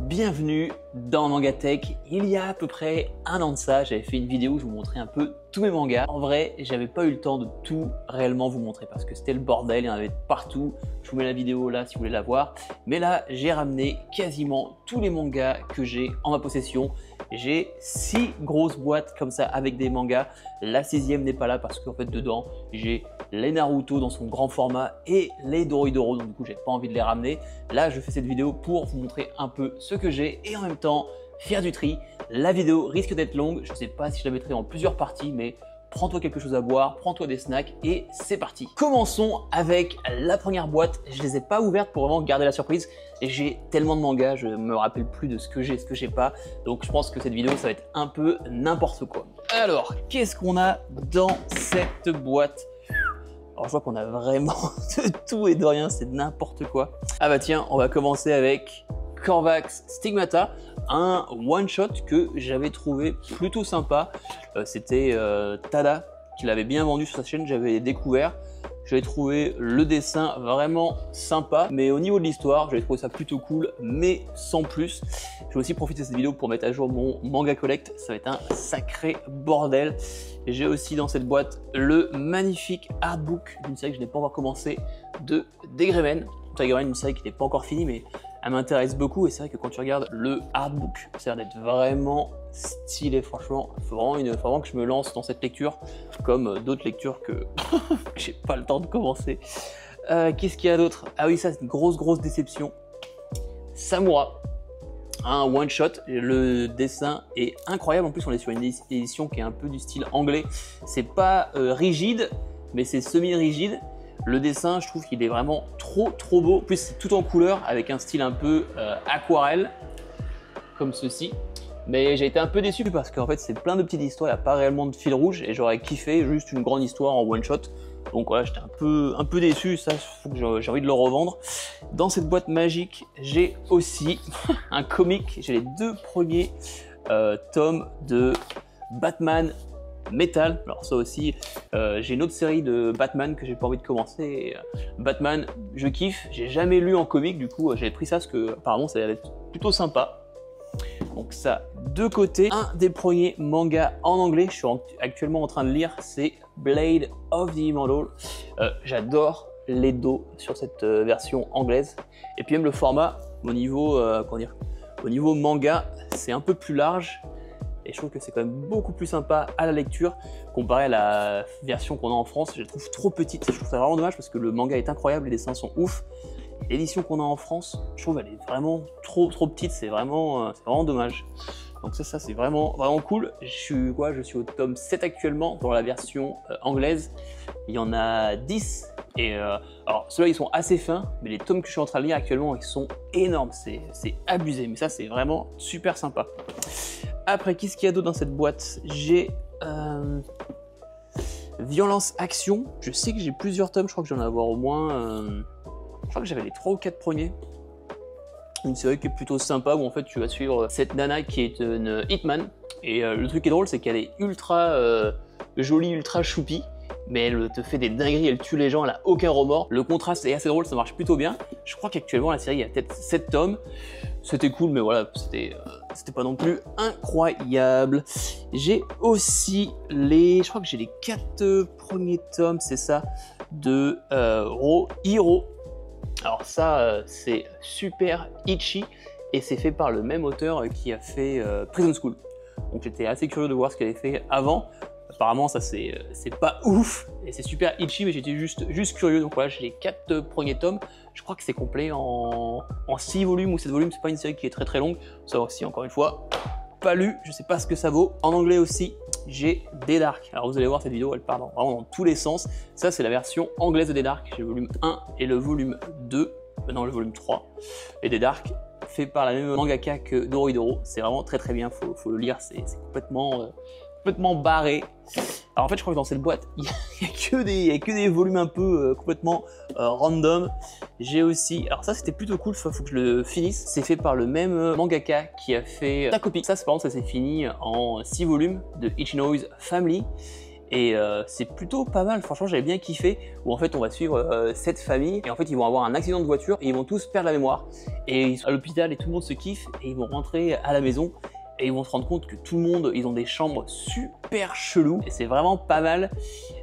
Bienvenue dans Mangatech. Il y a à peu près un an de ça, j'avais fait une vidéo où je vous montrais un peu tous mes mangas. En vrai, j'avais pas eu le temps de tout réellement vous montrer parce que c'était le bordel, il y en avait partout. Je vous mets la vidéo là si vous voulez la voir. Mais là, j'ai ramené quasiment tous les mangas que j'ai en ma possession. J'ai 6 grosses boîtes comme ça avec des mangas. La 6e n'est pas là parce qu'en fait dedans, j'ai les Naruto dans son grand format et les Dorohedoro, donc du coup j'ai pas envie de les ramener. Là je fais cette vidéo pour vous montrer un peu ce que j'ai et en même temps faire du tri. La vidéo risque d'être longue, je sais pas si je la mettrai en plusieurs parties, mais prends-toi quelque chose à boire, prends-toi des snacks et c'est parti. Commençons avec la première boîte. Je les ai pas ouvertes pour vraiment garder la surprise. J'ai tellement de mangas, je me rappelle plus de ce que j'ai et ce que j'ai pas. Donc je pense que cette vidéo ça va être un peu n'importe quoi. Alors, qu'est-ce qu'on a dans cette boîte? Alors je vois qu'on a vraiment de tout et de rien, c'est n'importe quoi. Ah bah tiens, on va commencer avec Corvax Stigmata, un one-shot que j'avais trouvé plutôt sympa. C'était Tada qui l'avait bien vendu sur sa chaîne, j'avais découvert. J'avais trouvé le dessin vraiment sympa, mais au niveau de l'histoire, j'avais trouvé ça plutôt cool, mais sans plus. Je vais aussi profiter de cette vidéo pour mettre à jour mon manga collect, ça va être un sacré bordel. J'ai aussi dans cette boîte le magnifique artbook d'une série que je n'ai pas encore commencé, de Degremen. Degremen, une série qui n'est pas encore finie, mais elle m'intéresse beaucoup et c'est vrai que quand tu regardes le artbook, ça a l'air d'être vraiment stylé, franchement. Il faut vraiment que je me lance dans cette lecture, comme d'autres lectures que j'ai pas le temps de commencer. Qu'est-ce qu'il y a d'autre? Ah oui, ça c'est une grosse déception. Samura, un one shot, le dessin est incroyable. En plus on est sur une édition qui est un peu du style anglais. C'est pas rigide, mais c'est semi-rigide. Le dessin, je trouve qu'il est vraiment trop beau. En plus, c'est tout en couleur avec un style un peu aquarelle, comme ceci. Mais j'ai été un peu déçu parce qu'en fait, c'est plein de petites histoires, il n'y a pas réellement de fil rouge et j'aurais kiffé juste une grande histoire en one shot. Donc voilà, j'étais un peu déçu, ça, faut que j'ai envie de le revendre. Dans cette boîte magique, j'ai aussi un comic. J'ai les 2 premiers tomes de Batman Metal. Alors ça aussi, j'ai une autre série de Batman que j'ai pas envie de commencer. Batman, je kiffe, j'ai jamais lu en comic, du coup j'ai pris ça parce que apparemment ça allait être plutôt sympa. Donc ça, de côté, un des premiers mangas en anglais, je suis actuellement en train de lire, c'est Blade of the Immortal. J'adore les dos sur cette version anglaise. Et puis même le format, au niveau, au niveau manga, c'est un peu plus large. Et je trouve que c'est quand même beaucoup plus sympa à la lecture comparé à la version qu'on a en France. Je la trouve trop petite. Je trouve ça vraiment dommage parce que le manga est incroyable, les dessins sont ouf. L'édition qu'on a en France, je trouve elle est vraiment trop petite. C'est vraiment dommage. Donc ça c'est vraiment cool. Je suis au tome 7 actuellement dans la version anglaise. Il y en a 10. Et alors ceux-là ils sont assez fins, mais les tomes que je suis en train de lire actuellement ils sont énormes. C'est abusé, mais ça c'est vraiment super sympa. Après, qu'est-ce qu'il y a d'autre dans cette boîte? J'ai Violence Action. Je sais que j'ai plusieurs tomes, je crois que j'en ai avoir au moins... je crois que j'avais les 3 ou 4 premiers. Une série qui est plutôt sympa où en fait tu vas suivre cette nana qui est une hitman. Et le truc qui est drôle, c'est qu'elle est ultra jolie, ultra choupi. Mais elle te fait des dingueries, elle tue les gens, elle a aucun remords. Le contraste est assez drôle, ça marche plutôt bien. Je crois qu'actuellement la série, il y a peut-être 7 tomes. C'était cool, mais voilà, c'était pas non plus incroyable. J'ai aussi je crois que j'ai les 4 premiers tomes, c'est ça, de Hero. Alors ça, c'est super itchy et c'est fait par le même auteur qui a fait Prison School. Donc j'étais assez curieux de voir ce qu'elle avait fait avant. Apparemment ça c'est pas ouf et c'est super itchy, mais j'étais juste curieux. Donc voilà, j'ai les 4 premiers tomes. Je crois que c'est complet en 6 volumes ou 7 volumes. C'est pas une série qui est très longue. Ça aussi, encore une fois, pas lu, je sais pas ce que ça vaut. En anglais aussi, j'ai Dead Dark. Alors vous allez voir, cette vidéo elle part vraiment dans tous les sens. Ça c'est la version anglaise de Dead Dark. J'ai le volume 1 et le volume 2, non le volume 3. Et Dead Dark, fait par la même mangaka que Dorohedoro. C'est vraiment très bien, faut le lire, c'est complètement barré. Alors en fait je crois que dans cette boîte il n'y a que des volumes un peu complètement random. J'ai aussi, alors ça c'était plutôt cool, faut que je le finisse. C'est fait par le même mangaka qui a fait ta copie. Ça par exemple ça s'est fini en 6 volumes de Ichino's Family. Et c'est plutôt pas mal, franchement j'avais bien kiffé, où en fait on va suivre cette famille et en fait ils vont avoir un accident de voiture et ils vont tous perdre la mémoire et ils sont à l'hôpital et tout le monde se kiffe et ils vont rentrer à la maison et ils vont se rendre compte que tout le monde, ils ont des chambres super cheloues et c'est vraiment pas mal.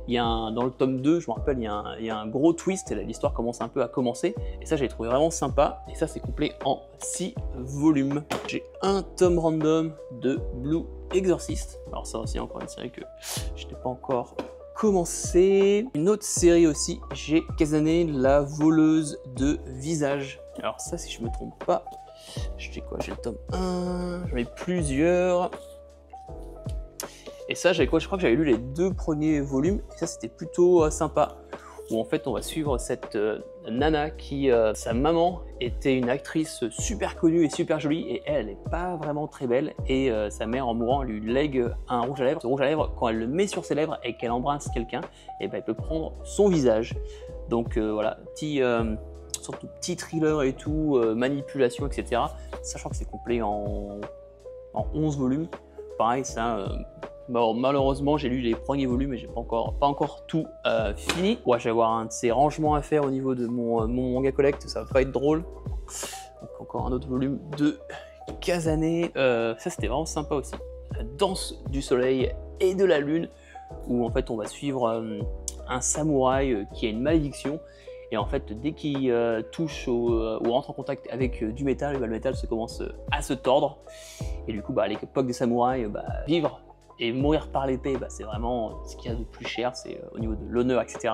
Il y a dans le tome 2, je me rappelle, il y a un gros twist et l'histoire commence un peu à commencer et ça j'ai trouvé vraiment sympa et ça c'est complet en 6 volumes. J'ai un tome random de Blue Exorcist. Alors ça aussi encore une série que je n'ai pas encore commencé. Une autre série aussi, j'ai Kazane, la voleuse de visage. Alors ça si je me trompe pas, j'ai quoi? J'ai le tome 1, j'en ai plusieurs. Et ça, j'avais quoi? Je crois que j'avais lu les 2 premiers volumes, et ça c'était plutôt sympa, où en fait on va suivre cette nana qui, sa maman était une actrice super connue et super jolie, et elle n'est pas vraiment très belle, et sa mère en mourant lui lègue un rouge à lèvres. Ce rouge à lèvres, quand elle le met sur ses lèvres et qu'elle embrasse quelqu'un, et ben elle peut prendre son visage. Donc voilà, sorte de petit thriller et tout, manipulation, etc. Sachant que c'est complet en 11 volumes. Pareil, ça... Bon, malheureusement, j'ai lu les premiers volumes et j'ai pas encore tout fini. Ouais, je vais avoir un de ces rangements à faire au niveau de mon manga collect, ça va pas être drôle. Donc encore un autre volume de Kazane. Ça c'était vraiment sympa aussi. La danse du soleil et de la lune, où en fait on va suivre un samouraï qui a une malédiction. Et en fait, dès qu'il touche ou rentre en contact avec du métal, le métal se commence à se tordre. Et du coup, à l'époque des samouraïs, vivre et mourir par l'épée, c'est vraiment ce qu'il y a de plus cher, c'est au niveau de l'honneur, etc.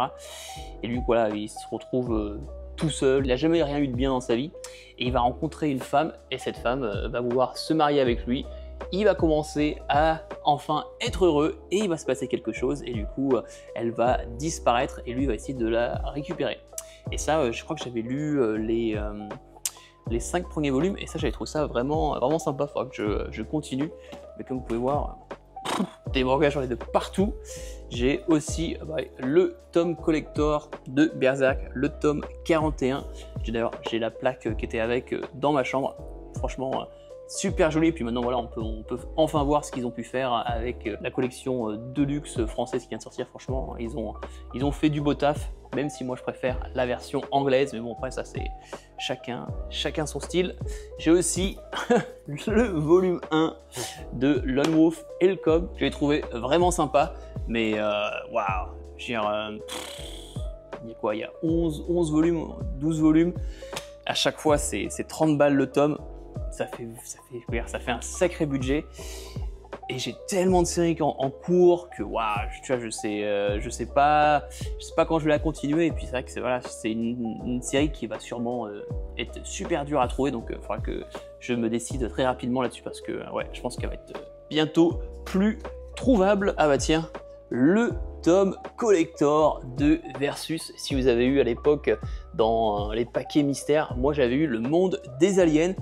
Et lui, voilà, il se retrouve tout seul, il n'a jamais rien eu de bien dans sa vie, et il va rencontrer une femme, et cette femme va vouloir se marier avec lui. Il va commencer à enfin être heureux, et il va se passer quelque chose, et du coup, elle va disparaître, et lui va essayer de la récupérer. Et ça, je crois que j'avais lu les 5 premiers volumes, et ça, j'avais trouvé ça vraiment sympa. Il faudra que je continue, mais comme vous pouvez voir, des mangas, j'en ai de partout. J'ai aussi le tome collector de Berserk, le tome 41. D'ailleurs, j'ai la plaque qui était avec dans ma chambre. Franchement, super joli. Et puis maintenant, voilà, on peut enfin voir ce qu'ils ont pu faire avec la collection Deluxe française qui vient de sortir. Franchement, ils ont fait du beau taf, même si moi je préfère la version anglaise. Mais bon, après, ça c'est chacun son style. J'ai aussi le volume 1 de Lone Wolf et le Cobb. Je l'ai trouvé vraiment sympa, mais waouh, il y a quoi? Il y a 11 volumes, 12 volumes. À chaque fois, c'est 30 balles le tome. Ça fait un sacré budget. Et j'ai tellement de séries en cours que waouh, tu vois, je sais pas quand je vais la continuer. Et puis c'est vrai que c'est une série qui va sûrement être super dure à trouver, donc il faudra que je me décide très rapidement là-dessus parce que ouais, je pense qu'elle va être bientôt plus trouvable. Ah bah tiens, le tome collector de Versus. Si vous avez eu à l'époque dans les paquets mystères, moi j'avais eu le monde des aliens.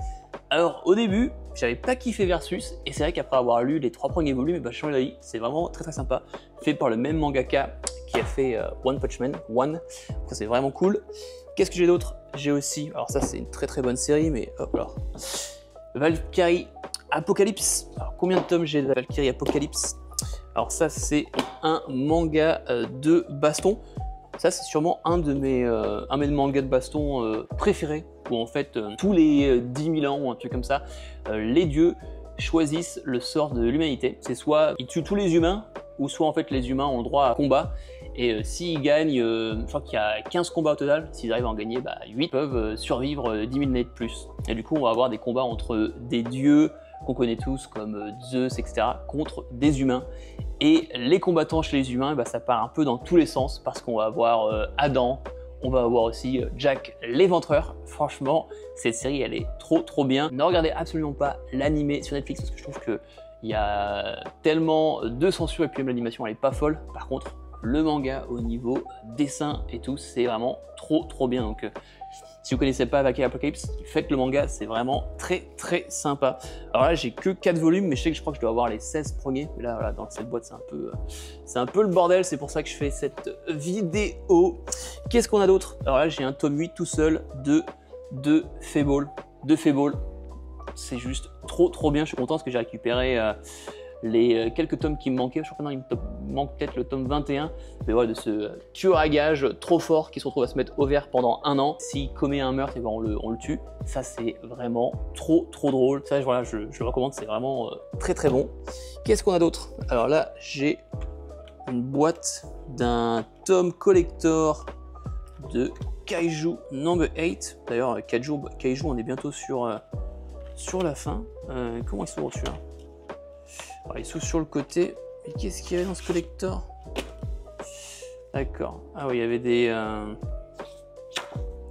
Alors au début, j'avais pas kiffé Versus, et c'est vrai qu'après avoir lu les 3 premiers volumes, j'ai changé d'avis. C'est vraiment très sympa, fait par le même mangaka qui a fait One Punch Man, ça c'est vraiment cool. Qu'est-ce que j'ai d'autre? J'ai aussi, alors ça c'est une très bonne série, mais hop là, Valkyrie Apocalypse. Alors combien de tomes j'ai de Valkyrie Apocalypse? Alors ça c'est un manga de baston. Ça c'est sûrement un de mes mangas de baston préférés, où en fait tous les 10 000 ans ou un truc comme ça, les dieux choisissent le sort de l'humanité. C'est soit ils tuent tous les humains, ou soit en fait les humains ont le droit à combat. Et s'ils gagnent, je crois qu'il y a 15 combats au total, s'ils arrivent à en gagner 8, peuvent survivre 10 000 années de plus. Et du coup on va avoir des combats entre des dieux qu'on connaît tous comme Zeus, etc., contre des humains. Et les combattants chez les humains, ça part un peu dans tous les sens, parce qu'on va avoir Adam, on va avoir aussi Jack l'Éventreur. Franchement, cette série, elle est trop bien. Ne regardez absolument pas l'animé sur Netflix, parce que je trouve qu'il y a tellement de censure, et puis même l'animation, elle est pas folle. Par contre, le manga, au niveau dessin et tout, c'est vraiment trop bien. Donc, si vous connaissez pas Valkyrie Apocalypse, faites le manga, c'est vraiment très sympa. Alors là, j'ai que 4 volumes, mais je crois que je dois avoir les 16 premiers. Mais là, voilà, dans cette boîte, c'est un peu le bordel, c'est pour ça que je fais cette vidéo. Qu'est-ce qu'on a d'autre? Alors là, j'ai un tome 8 tout seul de Fable. C'est juste trop bien, je suis content parce que j'ai récupéré les quelques tomes qui me manquaient. Je crois que maintenant il me manque peut-être le tome 21, mais voilà, de ce tueur à gages trop fort qui se retrouve à se mettre au vert pendant 1 an. S'il commet un meurtre, et ben on le tue. Ça c'est vraiment trop drôle. Ça voilà, je le recommande, c'est vraiment très bon. Qu'est-ce qu'on a d'autre? Alors là j'ai une boîte d'un tome collector de Kaiju Number 8. D'ailleurs, Kaiju, on est bientôt sur la fin. Comment il s'ouvre celui-là? Il s'ouvre sur le côté. Et qu'est-ce qu'il y avait dans ce collector? D'accord. Ah oui, il y avait des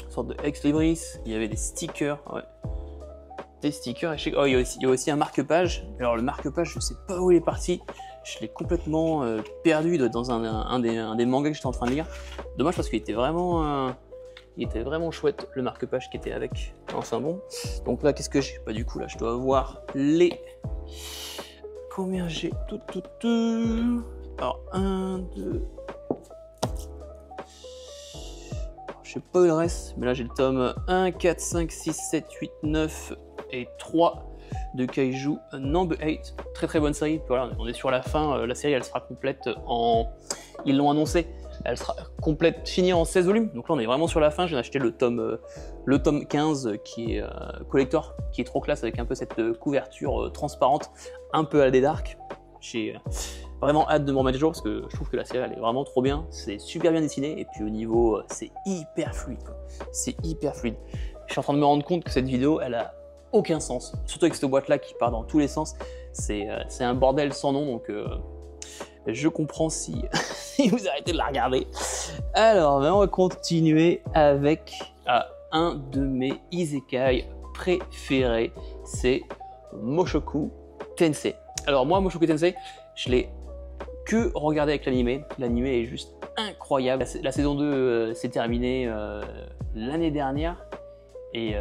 sortes de ex-libris. Il y avait des stickers. Ouais. Des stickers. Oh, il y a aussi un marque-page. Alors le marque-page, je sais pas où il est parti. Je l'ai complètement perdu dans un des mangas que j'étais en train de lire. Dommage parce qu'il était vraiment chouette, le marque-page qui était avec. Enfin bon. Donc là, qu'est-ce que j'ai? Bah du coup, là, je dois avoir les... Combien j'ai? Alors, 1, 2... Je sais pas où il reste, mais là, j'ai le tome 1, 4, 5, 6, 7, 8, 9 et 3 de Kaiju Number 8. Très bonne série. Voilà, on est sur la fin. La série, elle sera complète en... Ils l'ont annoncé. Elle sera complète, finie en 16 volumes. Donc là, on est vraiment sur la fin. J'ai acheté le tome 15 qui est collector, qui est trop classe avec un peu cette couverture transparente, un peu à des dark. J'ai vraiment hâte de me remettre à jour parce que je trouve que la série, elle est vraiment trop bien. C'est super bien dessiné et puis au niveau, c'est hyper fluide. C'est hyper fluide. Je suis en train de me rendre compte que cette vidéo, elle a aucun sens. Surtout avec cette boîte-là qui part dans tous les sens. C'est un bordel sans nom, donc je comprends si, si vous arrêtez de la regarder. Alors, on va continuer avec un de mes isekai préférés, c'est Mushoku Tensei. Alors moi, Mushoku Tensei, je l'ai que regardé avec l'animé. L'animé est juste incroyable. La saison 2 s'est terminée l'année dernière et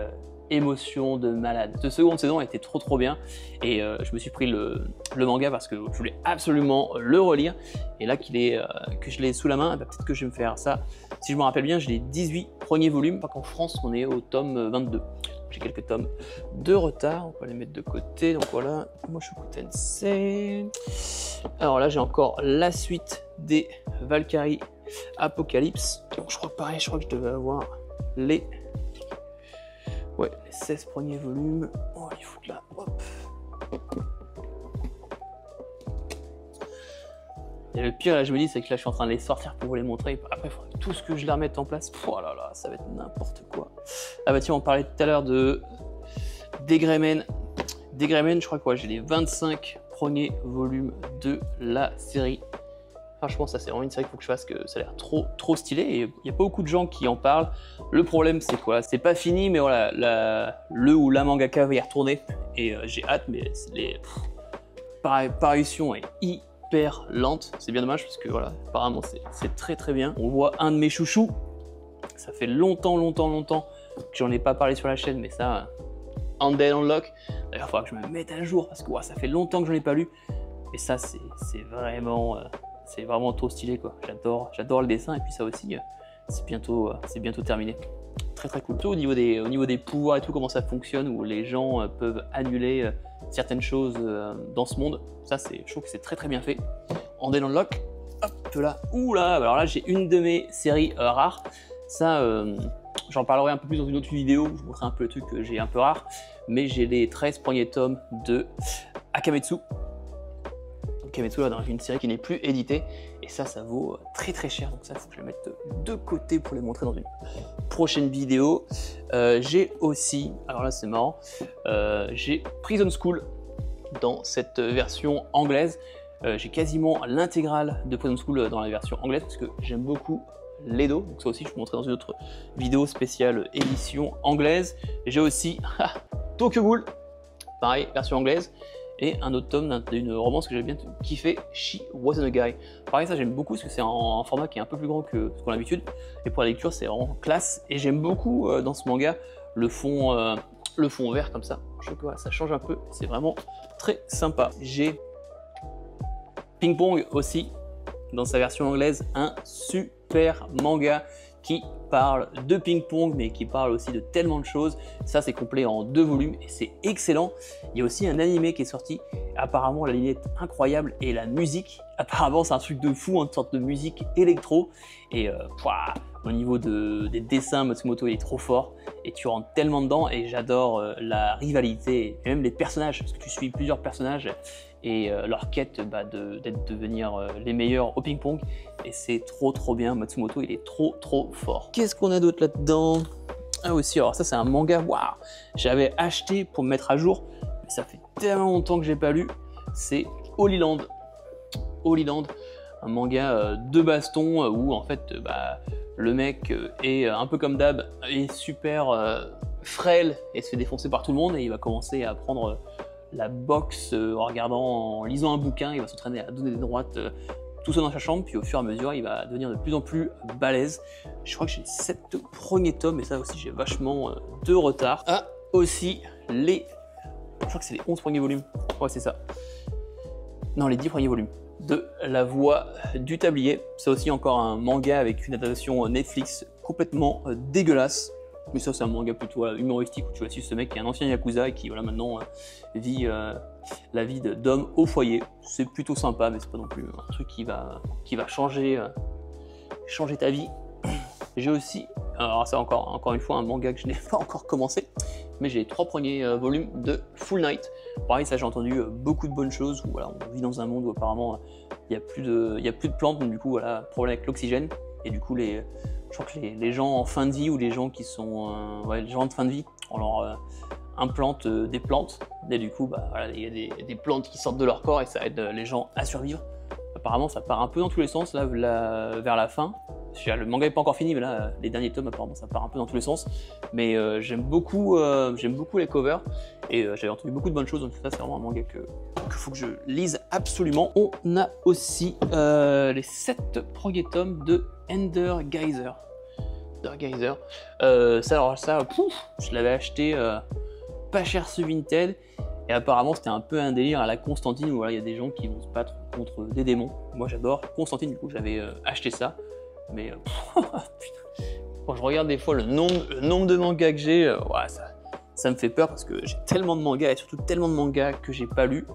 émotion de malade. Cette seconde saison a été trop bien et je me suis pris le manga parce que je voulais absolument le relire et là que je l'ai sous la main, bah, peut-être que je vais me faire ça. Si je me rappelle bien, j'ai les 18 premiers volumes, pas qu'en France on est au tome 22. J'ai quelques tomes de retard, on va les mettre de côté. Donc voilà, Mushoku Tensei. Alors là j'ai encore la suite des Valkyrie Apocalypse. Donc je crois que pareil, je crois que je devais avoir les 16 premiers volumes. On va les foutre là. Hop. Et le pire, là, je me dis, c'est que là, je suis en train de les sortir pour vous les montrer. Après, il faudrait tout ce que je les remette en place. Oh là là, ça va être n'importe quoi. Ah bah tiens, on parlait tout à l'heure de Degremen. Degremen, je crois que j'ai les 25 premiers volumes de la série. Franchement, ça c'est vraiment une série qu'il faut que je fasse, que ça a l'air trop stylé et il n'y a pas beaucoup de gens qui en parlent. Le problème c'est quoi? C'est pas fini, mais voilà, le ou la mangaka va y retourner et j'ai hâte, mais parution est hyper lente. C'est bien dommage parce que voilà, apparemment c'est très bien. On voit un de mes chouchous. Ça fait longtemps que j'en ai pas parlé sur la chaîne, mais ça, Undead Unlock. D'ailleurs, il faudra que je me mette à jour parce que ça fait longtemps que j'en ai pas lu. Et ça, c'est vraiment trop stylé quoi. J'adore le dessin et puis ça aussi, c'est bientôt terminé. Très cool. Tout au niveau des pouvoirs et tout, comment ça fonctionne, où les gens peuvent annuler certaines choses dans ce monde. Ça, je trouve que c'est très bien fait. Undead Unlock. Hop là. Oula. Alors là, j'ai une de mes séries rares. Ça, j'en parlerai un peu plus dans une autre vidéo. Je vous montrerai un peu le truc que j'ai un peu rare. Mais j'ai les 13 premiers tomes de Akametsu. Akametsu là, dans une série qui n'est plus éditée. Et ça vaut très cher. Donc ça, il faut que je les mette de côté pour les montrer dans une prochaine vidéo. J'ai aussi, alors là c'est marrant, j'ai Prison School dans cette version anglaise. J'ai quasiment l'intégrale de Prison School dans la version anglaise parce que j'aime beaucoup l'Edo. Donc ça aussi, je vous montrerai dans une autre vidéo spéciale édition anglaise. J'ai aussi Tokyo Ghoul, pareil, version anglaise. Et un autre tome d'une romance que j'ai bien kiffé, She Wasn't a Guy. Pareil, ça j'aime beaucoup parce que c'est un format qui est un peu plus grand que ce qu'on a l'habitude. Et pour la lecture, c'est vraiment classe. Et j'aime beaucoup dans ce manga le fond vert comme ça. Je trouve que ça change un peu. C'est vraiment très sympa. J'ai Ping Pong aussi, dans sa version anglaise, un super manga qui parle de ping-pong, mais qui parle aussi de tellement de choses. Ça, c'est complet en 2 volumes et c'est excellent. Il y a aussi un animé qui est sorti. Apparemment, la ligne est incroyable et la musique, apparemment, c'est un truc de fou, une sorte de musique électro. Et au niveau des dessins, Matsumoto il est trop fort et tu rentres tellement dedans. Et j'adore la rivalité et même les personnages, parce que tu suis plusieurs personnages et leur quête devenir les meilleurs au ping-pong. Et c'est trop bien, Matsumoto il est trop fort. Qu'est-ce qu'on a d'autre là-dedans? Ah aussi, alors ça c'est un manga, waouh, j'avais acheté pour me mettre à jour, mais ça fait tellement longtemps que j'ai pas lu, c'est Holy Land. Holy Land, un manga de baston où en fait le mec est un peu comme d'hab, est super frêle et se fait défoncer par tout le monde et il va commencer à prendre la boxe en lisant un bouquin, il va s'entraîner à donner des droites tout seul dans sa chambre, puis au fur et à mesure il va devenir de plus en plus balèze. Je crois que j'ai 7 premiers tomes et ça aussi j'ai vachement de retard. Ah aussi je crois que c'est les 11 premiers volumes, ouais c'est ça. Non, les 10 premiers volumes de La Voix du Tablier. C'est aussi encore un manga avec une adaptation Netflix complètement dégueulasse. Mais ça c'est un manga plutôt humoristique où tu vas suivre ce mec qui est un ancien Yakuza et qui maintenant vit la vie d'homme au foyer. C'est plutôt sympa mais c'est pas non plus un truc qui va changer ta vie. J'ai aussi, alors ça encore une fois un manga que je n'ai pas encore commencé, mais j'ai les 3 premiers volumes de Full Night. Pareil, ça j'ai entendu beaucoup de bonnes choses, où voilà, on vit dans un monde où apparemment il n'y a plus de plantes, donc du coup voilà, problème avec l'oxygène, et du coup je crois que les gens en fin de vie, ou les gens qui sont les gens de fin de vie, on leur implante des plantes, et du coup voilà, il y a des plantes qui sortent de leur corps et ça aide les gens à survivre. Apparemment ça part un peu dans tous les sens là, vers la fin. Le manga n'est pas encore fini, mais là, les derniers tomes, apparemment, ça part un peu dans tous les sens. Mais j'aime beaucoup les covers et j'avais entendu beaucoup de bonnes choses. Donc ça, c'est vraiment un manga qu'il faut que je lise absolument. On a aussi les 7 premiers tomes de Ender Geyser. Je l'avais acheté pas cher sur Vinted. Et apparemment, c'était un peu un délire à la Constantine, où voilà, il y a des gens qui vont se battre contre des démons. Moi, j'adore Constantine, du coup, j'avais acheté ça. Mais quand je regarde des fois le nombre de mangas que j'ai, ça me fait peur parce que j'ai tellement de mangas et surtout tellement de mangas que j'ai pas lu.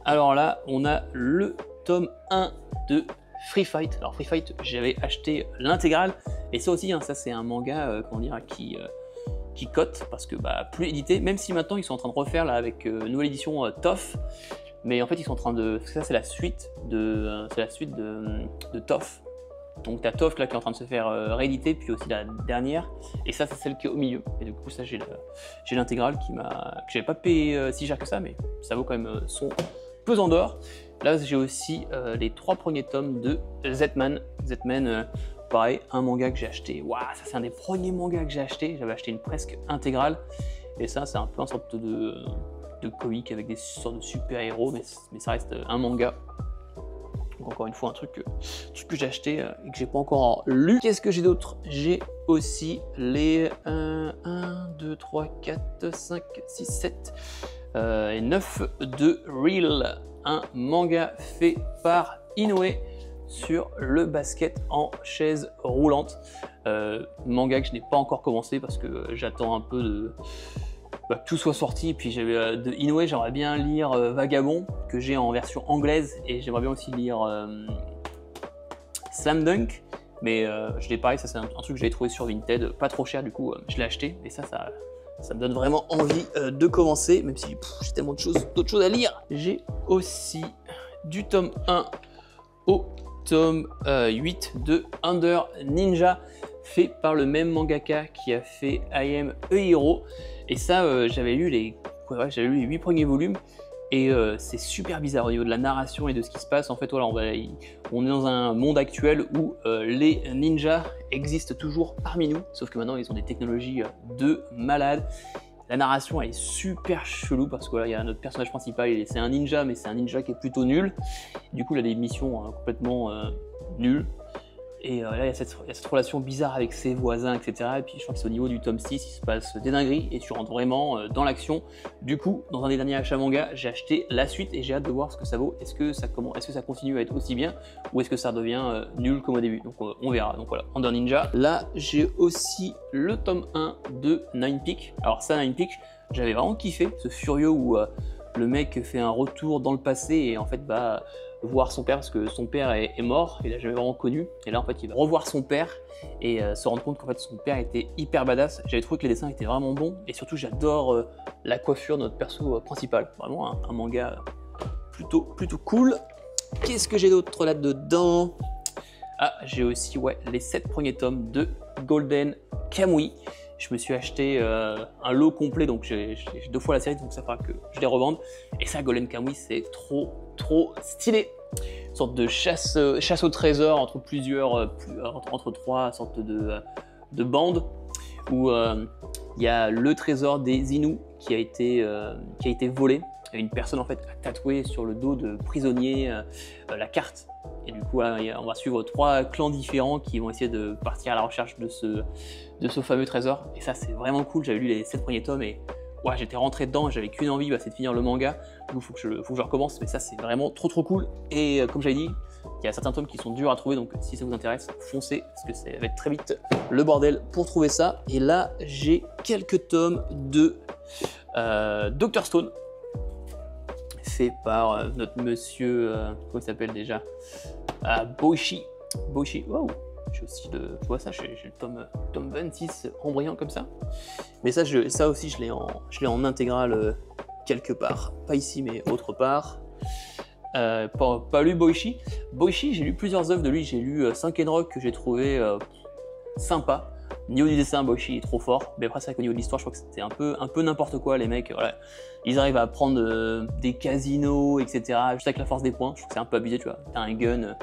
Alors là, on a le tome 1 de Free Fight. Alors Free Fight, j'avais acheté l'intégrale et ça aussi, ça c'est un manga qui cote parce que plus édité, même si maintenant ils sont en train de refaire là avec une nouvelle édition TOF. Mais en fait, ils sont en train de. Ça, c'est la suite de TOF. Donc t'as TOF là qui est en train de se faire rééditer, puis aussi la dernière, et ça c'est celle qui est au milieu. Et du coup ça j'ai l'intégrale que j'avais pas payé si cher que ça, mais ça vaut quand même son pesant d'or. Là j'ai aussi les 3 premiers tomes de Z-Man. Pareil, un manga que j'ai acheté. Waouh, ça c'est un des premiers mangas que j'ai acheté. J'avais acheté une presque intégrale, et ça c'est un peu une sorte de comique avec des sortes de super-héros, mais ça reste un manga. Donc encore une fois un truc que j'ai acheté et que j'ai pas encore lu. Qu'est-ce que j'ai d'autre? J'ai aussi les 1, 2, 3, 4, 5, 6, 7 et 9 de Real, un manga fait par Inoue sur le basket en chaise roulante. Manga que je n'ai pas encore commencé parce que j'attends un peu que tout soit sorti. Et puis de Inoue, j'aimerais bien lire Vagabond, que j'ai en version anglaise, et j'aimerais bien aussi lire Slam Dunk, mais je l'ai pareil, ça c'est un truc que j'avais trouvé sur Vinted, pas trop cher, du coup je l'ai acheté, et ça me donne vraiment envie de commencer, même si j'ai tellement d'autres choses à lire. J'ai aussi du tome 1 au tome 8 de Under Ninja, fait par le même mangaka qui a fait I Am a Hero. Et ça, j'avais lu les 8 premiers volumes, et c'est super bizarre au niveau de la narration et de ce qui se passe. En fait, voilà, on est dans un monde actuel où les ninjas existent toujours parmi nous, sauf que maintenant ils ont des technologies de malades. La narration elle est super chelou parce que voilà, il y a notre personnage principal, c'est un ninja, mais c'est un ninja qui est plutôt nul. Du coup, il a des missions complètement nulles. Et là, il y a cette relation bizarre avec ses voisins, etc. Et puis je crois que c'est au niveau du tome 6, il se passe des dingueries et tu rentres vraiment dans l'action. Du coup, dans un des derniers achats manga, j'ai acheté la suite et j'ai hâte de voir ce que ça vaut. Est-ce que ça continue à être aussi bien ou est-ce que ça devient nul comme au début? Donc on verra. Donc voilà, Under Ninja. Là, j'ai aussi le tome 1 de Nine Peak. Alors ça, Nine Peak, j'avais vraiment kiffé ce furieux où le mec fait un retour dans le passé et en fait va voir son père parce que son père est mort, il l'a jamais vraiment connu, et là en fait il va revoir son père et se rendre compte qu'en fait son père était hyper badass. J'avais trouvé que les dessins étaient vraiment bons et surtout j'adore la coiffure de notre perso principal, vraiment un manga plutôt cool. Qu'est-ce que j'ai d'autre là-dedans? Ah, j'ai aussi les 7 premiers tomes de Golden Kamuy. Je me suis acheté un lot complet, donc j'ai 2 fois la série, donc ça fera que je les revende. Et ça, Golden Kamuy, c'est trop stylé. Une sorte de chasse au trésor entre entre 3 sortes de bandes, où il y a le trésor des Inuits qui a été volé. Et une personne en fait a tatoué sur le dos de prisonnier la carte. Et du coup, là, on va suivre 3 clans différents qui vont essayer de partir à la recherche de ce fameux trésor. Et ça, c'est vraiment cool. J'avais lu les 7 premiers tomes et j'étais rentré dedans. J'avais qu'une envie, c'est de finir le manga. Du coup, faut que je recommence. Mais ça, c'est vraiment trop cool. Et comme j'avais dit, il y a certains tomes qui sont durs à trouver. Donc, si ça vous intéresse, foncez. Parce que ça va être très vite le bordel pour trouver ça. Et là, j'ai quelques tomes de Dr Stone, fait par notre monsieur, comment il s'appelle déjà, Boichi. Wow. J'ai aussi tu vois ça, j'ai le tome 26 en brillant comme ça. Mais ça aussi, je l'ai en intégrale quelque part. Pas ici, mais autre part. Pas lu Boichi. Boichi, j'ai lu plusieurs œuvres de lui. J'ai lu Sunken Rock que j'ai trouvé sympa. Au niveau du dessin, Boichi est trop fort, mais après c'est vrai qu'au niveau de l'histoire, je crois que c'était un peu n'importe quoi. Les mecs, ils arrivent à prendre des casinos, etc. juste avec la force des poings. Je trouve que c'est un peu abusé, tu vois. T'as un gun,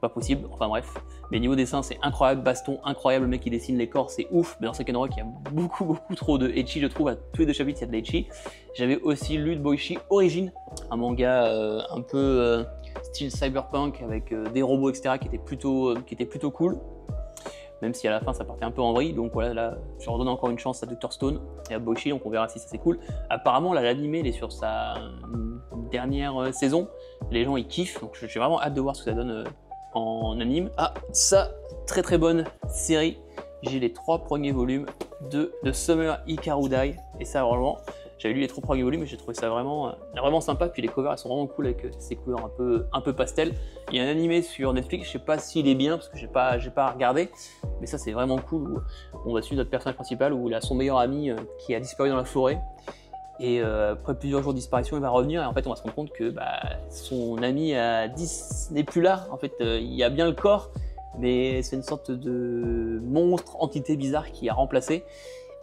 pas possible. Enfin bref. Mais niveau dessin, c'est incroyable, baston incroyable. Le mec qui dessine les corps, c'est ouf. Mais dans Sunken Rock, il y a beaucoup trop de ecchi, je trouve. À tous les 2 chapitres, il y a de l'ecchi. J'avais aussi lu de Boichi Origin, un manga un peu style cyberpunk avec des robots, etc. qui était plutôt cool. Même si à la fin ça partait un peu en vrille, donc voilà, là je redonne encore une chance à Dr Stone et à Boichi, donc on verra si ça c'est cool. Apparemment là l'animé il est sur sa dernière saison, les gens ils kiffent, donc j'ai vraiment hâte de voir ce que ça donne en anime. Ah ça, très bonne série, j'ai les 3 premiers volumes de Summer Ikarudai, et ça vraiment, j'avais lu les 3 premiers volumes et j'ai trouvé ça vraiment sympa, puis les covers elles sont vraiment cool avec ces couleurs un peu pastel. Il y a un animé sur Netflix, je sais pas s'il est bien parce que j'ai pas regardé, mais ça c'est vraiment cool, où on va suivre notre personnage principal où il a son meilleur ami qui a disparu dans la forêt, et après plusieurs jours de disparition il va revenir et en fait on va se rendre compte que son ami n'est plus là, en fait il y a bien le corps mais c'est une sorte de monstre, entité bizarre qui a remplacé.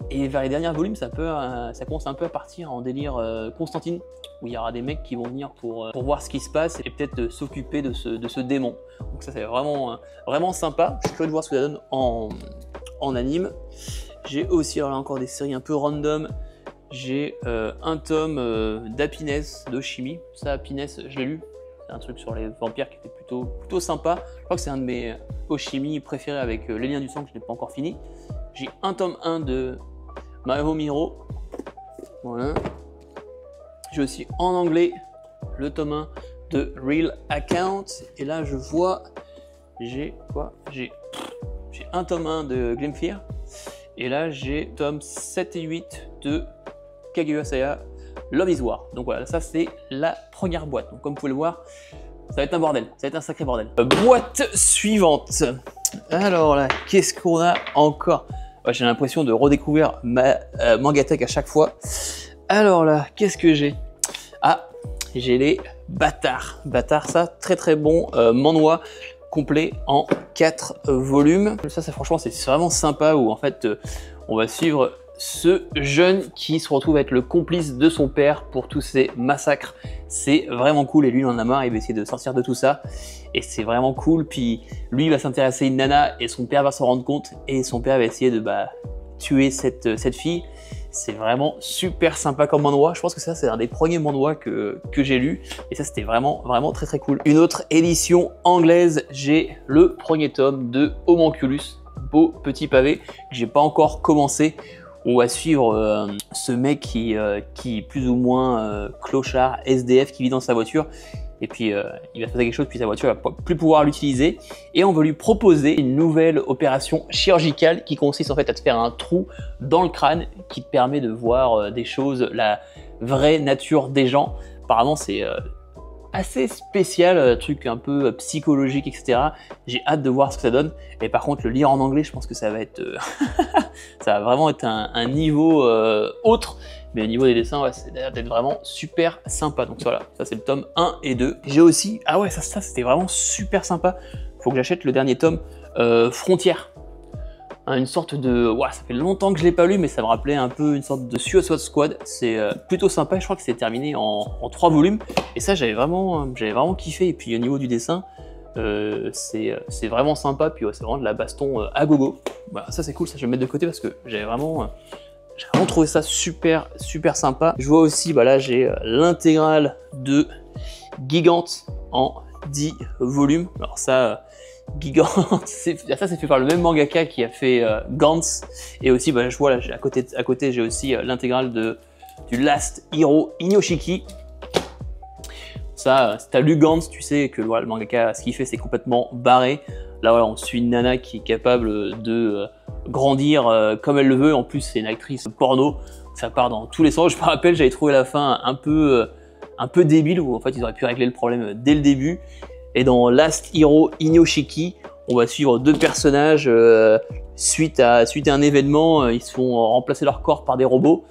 Et vers les derniers volumes, ça commence un peu à partir en délire Constantine, où il y aura des mecs qui vont venir pour voir ce qui se passe et peut-être s'occuper de ce démon. Donc ça c'est vraiment sympa. Je suis curieux de voir ce que ça donne en anime. J'ai aussi alors là encore des séries un peu random. J'ai un tome d'Happiness de Chimie. Ça, Happiness, je l'ai lu. C'est un truc sur les vampires qui était plutôt sympa. Je crois que c'est un de mes Oshimi préférés avec les liens du sang que je n'ai pas encore fini. J'ai un tome 1 de My Home Hero. Voilà. J'ai aussi en anglais le tome 1 de Real Account. Et là, je vois, j'ai un tome 1 de Glimfir. Et là, j'ai tome 7 et 8 de Kaguya-sama Love is War. Donc voilà, ça c'est la première boîte. Donc comme vous pouvez le voir, ça va être un bordel, ça va être un sacré bordel. Boîte suivante. Alors là, qu'est-ce qu'on a encore? J'ai l'impression de redécouvrir ma Mangatech à chaque fois. Alors là, qu'est-ce que j'ai? Ah, j'ai les Bâtards. Bâtards, ça, très bon manhwa complet en 4 volumes. Ça franchement, c'est vraiment sympa où en fait, on va suivre ce jeune qui se retrouve à être le complice de son père pour tous ces massacres. C'est vraiment cool et lui il en a marre, il va essayer de sortir de tout ça et c'est vraiment cool. Puis lui il va s'intéresser à une nana et son père va s'en rendre compte et son père va essayer de tuer cette fille. C'est vraiment super sympa comme manhwa. Je pense que ça, c'est un des premiers manhwas que j'ai lu. Et ça, c'était vraiment très cool. Une autre édition anglaise, j'ai le premier tome de Homunculus, beau petit pavé, que j'ai pas encore commencé. On va suivre ce mec qui est plus ou moins clochard, SDF, qui vit dans sa voiture. Et puis il va se passer quelque chose, puis sa voiture va plus pouvoir l'utiliser. Et on va lui proposer une nouvelle opération chirurgicale qui consiste en fait à te faire un trou dans le crâne qui te permet de voir des choses, la vraie nature des gens. Apparemment c'est assez spécial, truc un peu psychologique, etc. J'ai hâte de voir ce que ça donne. Et par contre, le lire en anglais, je pense que ça va être, ça va vraiment être un niveau autre. Mais au niveau des dessins, ouais, c'est d'ailleurs d'être vraiment super sympa. Donc voilà, ça c'est le tome 1 et 2. J'ai aussi, ah ouais, ça c'était vraiment super sympa. Faut que j'achète le dernier tome, Frontières. Hein, une sorte de, ouais, ça fait longtemps que je l'ai pas lu, mais ça me rappelait un peu une sorte de Suicide Squad. C'est plutôt sympa. Je crois que c'est terminé en 3 volumes. Et ça, j'avais vraiment kiffé. Et puis au niveau du dessin, c'est vraiment sympa. Puis ouais, c'est vraiment de la baston à gogo. Voilà, ça c'est cool. Ça je vais me mettre de côté parce que j'ai vraiment trouvé ça super sympa. Je vois aussi, bah là j'ai l'intégrale de Gigante en 10 volumes. Alors ça, Gigante, ça c'est fait par le même mangaka qui a fait Gantz. Et aussi, bah, je vois là, à côté j'ai aussi l'intégrale du Last Hero Inyoshiki. Ça, si t'as lu Gantz, tu sais que voilà, le mangaka, ce qu'il fait, c'est complètement barré. Là, voilà, on suit une nana qui est capable de grandir comme elle le veut. En plus, c'est une actrice porno. Ça part dans tous les sens. Je me rappelle, j'avais trouvé la fin un peu débile, où en fait, ils auraient pu régler le problème dès le début. Et dans Last Hero Inyoshiki, on va suivre 2 personnages suite à un événement. Ils se font remplacer leur corps par des robots.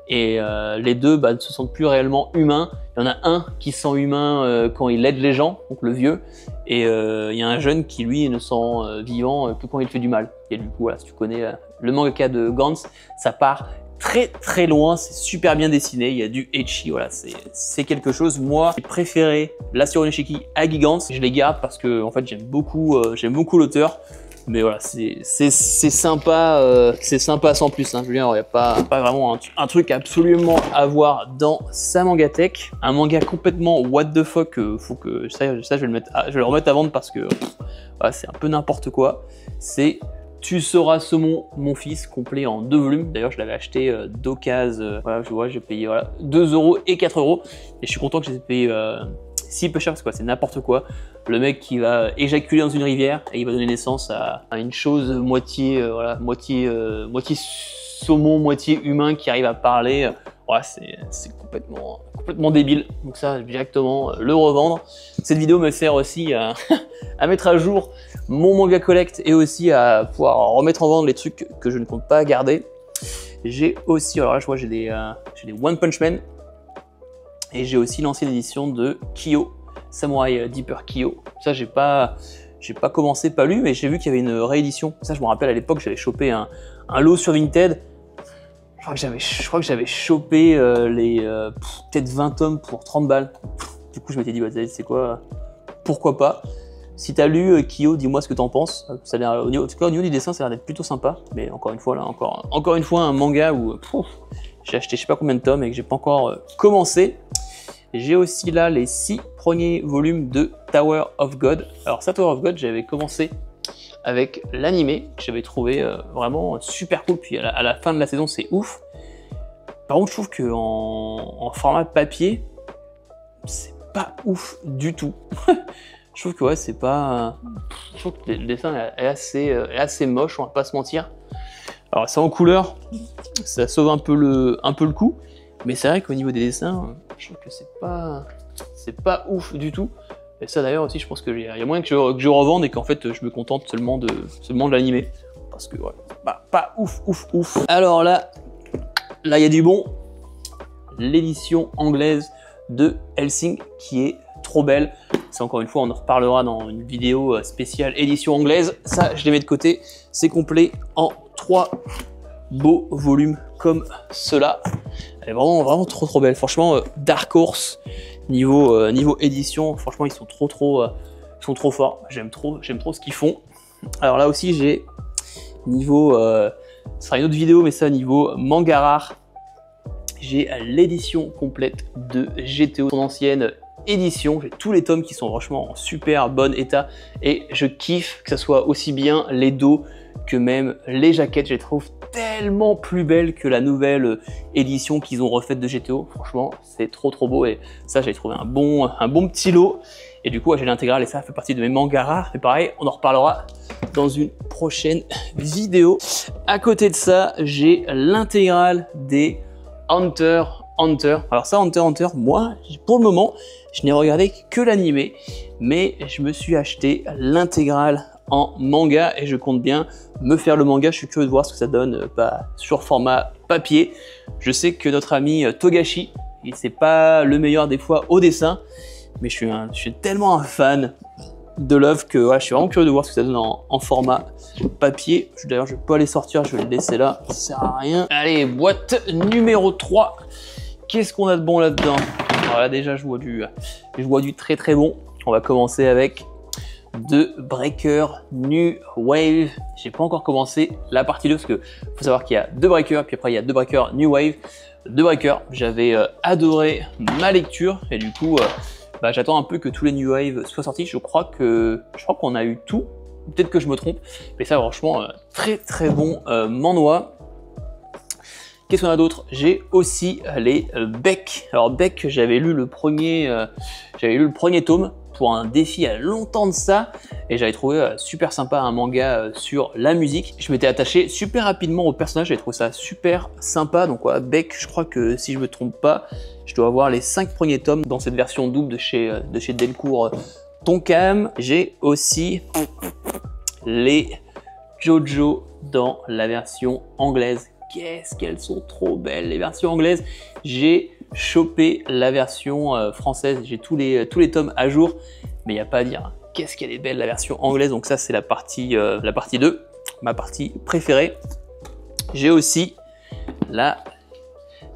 Et les deux ne se sentent plus réellement humains. Il y en a un qui se sent humain quand il aide les gens, donc le vieux, et il y a un jeune qui lui ne sent vivant que quand il fait du mal. Et du coup, voilà, si tu connais le mangaka de Gantz, ça part très loin, c'est super bien dessiné, il y a du ecchi, voilà, c'est quelque chose. Moi, j'ai préféré Last Hero Inyoshiki à Gigantz. Je les garde parce que en fait j'aime beaucoup l'auteur. Mais voilà, c'est sympa, sans plus. Hein. Je veux dire, il n'y a pas vraiment un truc absolument à voir dans sa mangatech. Un manga complètement what the fuck. Faut que ça je vais le remettre à vendre parce que voilà, c'est un peu n'importe quoi. C'est Tu seras saumon, mon fils, complet en 2 volumes. D'ailleurs, je l'avais acheté d'occasion. Voilà, je vois, j'ai payé 2 € et 4 €. Et je suis content que je les ai payés si peu cher parce que c'est n'importe quoi. Le mec qui va éjaculer dans une rivière et il va donner naissance à une chose moitié saumon, moitié humain qui arrive à parler. Voilà, c'est complètement débile. Donc ça, directement le revendre. Cette vidéo me sert aussi à mettre à jour mon manga collect et aussi à pouvoir remettre en vente les trucs que je ne compte pas garder. J'ai aussi, alors là je vois j'ai des One Punch Man. Et j'ai aussi l'ancienne édition de Kyo, Samurai Deeper Kyo. Ça, j'ai pas commencé, pas lu, mais j'ai vu qu'il y avait une réédition. Ça, je me rappelle à l'époque, j'avais chopé un lot sur Vinted. Je crois que j'avais chopé peut-être 20 tomes pour 30 balles. Du coup, je m'étais dit, bah, c'est quoi, pourquoi pas. Si t'as lu Kyo, dis-moi ce que t'en penses. Ça a l'air, en tout cas, au niveau du dessin, ça a l'air d'être plutôt sympa. Mais encore une fois, là, encore une fois, un manga où j'ai acheté je sais pas combien de tomes et que j'ai pas encore commencé. J'ai aussi là les 6 premiers volumes de Tower of God. Alors ça, Tower of God, j'avais commencé avec l'animé, que j'avais trouvé vraiment super cool. Puis à la fin de la saison, c'est ouf. Par contre, je trouve qu'en format papier, c'est pas ouf du tout. Je trouve que ouais, c'est pas... Je trouve que le dessin est assez moche, on va pas se mentir. Alors ça en couleur, ça sauve un peu le coup. Mais c'est vrai qu'au niveau des dessins, je trouve que c'est pas ouf du tout. Et ça d'ailleurs aussi, je pense qu'il y a moyen que je revende et qu'en fait je me contente seulement de l'animé. Parce que ouais, pas ouf. Alors là il y a du bon. L'édition anglaise de Hellsing qui est trop belle. C'est encore une fois, on en reparlera dans une vidéo spéciale édition anglaise. Ça, je les mets de côté. C'est complet en 3 beaux volumes comme cela. Elle est vraiment trop belle. Franchement, Dark Horse niveau édition, franchement ils sont trop forts. J'aime trop ce qu'ils font. Alors là aussi j'ai niveau, ce sera une autre vidéo, mais ça niveau manga rare. j'ai l'édition complète de GTO, son ancienne édition. J'ai tous les tomes qui sont franchement en super bon état et je kiffe que ce soit aussi bien les dos que même les jaquettes. Je les trouve tellement plus belles que la nouvelle édition qu'ils ont refaite de GTO. Franchement, c'est trop beau et ça, j'ai trouvé un bon petit lot. Et du coup, j'ai l'intégrale et ça fait partie de mes mangas rares. Mais pareil, on en reparlera dans une prochaine vidéo. À côté de ça, j'ai l'intégrale des Hunter x Hunter. Alors ça, Hunter x Hunter, moi, pour le moment, je n'ai regardé que l'animé, mais je me suis acheté l'intégrale en manga et je compte bien me faire le manga. Je suis curieux de voir ce que ça donne sur format papier. Je sais que notre ami Togashi, c'est pas le meilleur des fois au dessin, mais je suis tellement un fan de l'œuvre que ouais, je suis vraiment curieux de voir ce que ça donne en format papier. D'ailleurs, je vais pas les sortir, je vais les laisser là, ça sert à rien. Allez, boîte numéro 3. Qu'est-ce qu'on a de bon là-dedans? Alors là, déjà, je vois du très bon. On va commencer avec de Breaker New Wave. J'ai pas encore commencé la partie 2 parce que faut savoir qu'il y a 2 Breakers, puis après il y a 2 Breakers New Wave. 2 Breakers, j'avais adoré ma lecture et du coup, j'attends un peu que tous les New Wave soient sortis. Je crois qu'on a eu tout. Peut-être que je me trompe, mais ça franchement très bon manhwa. Qu'est-ce qu'on a d'autre? J'ai aussi les Beck. Alors Beck, j'avais lu le premier tome pour un défi il y a longtemps de ça et j'avais trouvé super sympa un manga sur la musique. Je m'étais attaché super rapidement au personnage, j'avais trouvé ça super sympa. Donc voilà, Beck, je crois que si je me trompe pas, je dois avoir les 5 premiers tomes dans cette version double de chez Delcourt Tonkam. J'ai aussi les JoJo dans la version anglaise. Qu'est-ce qu'elles sont trop belles les versions anglaises. J'ai chopé la version française, j'ai tous les tomes à jour, mais il n'y a pas à dire. Qu'est-ce qu'elle est belle la version anglaise. Donc ça c'est la partie 2, ma partie préférée. J'ai aussi la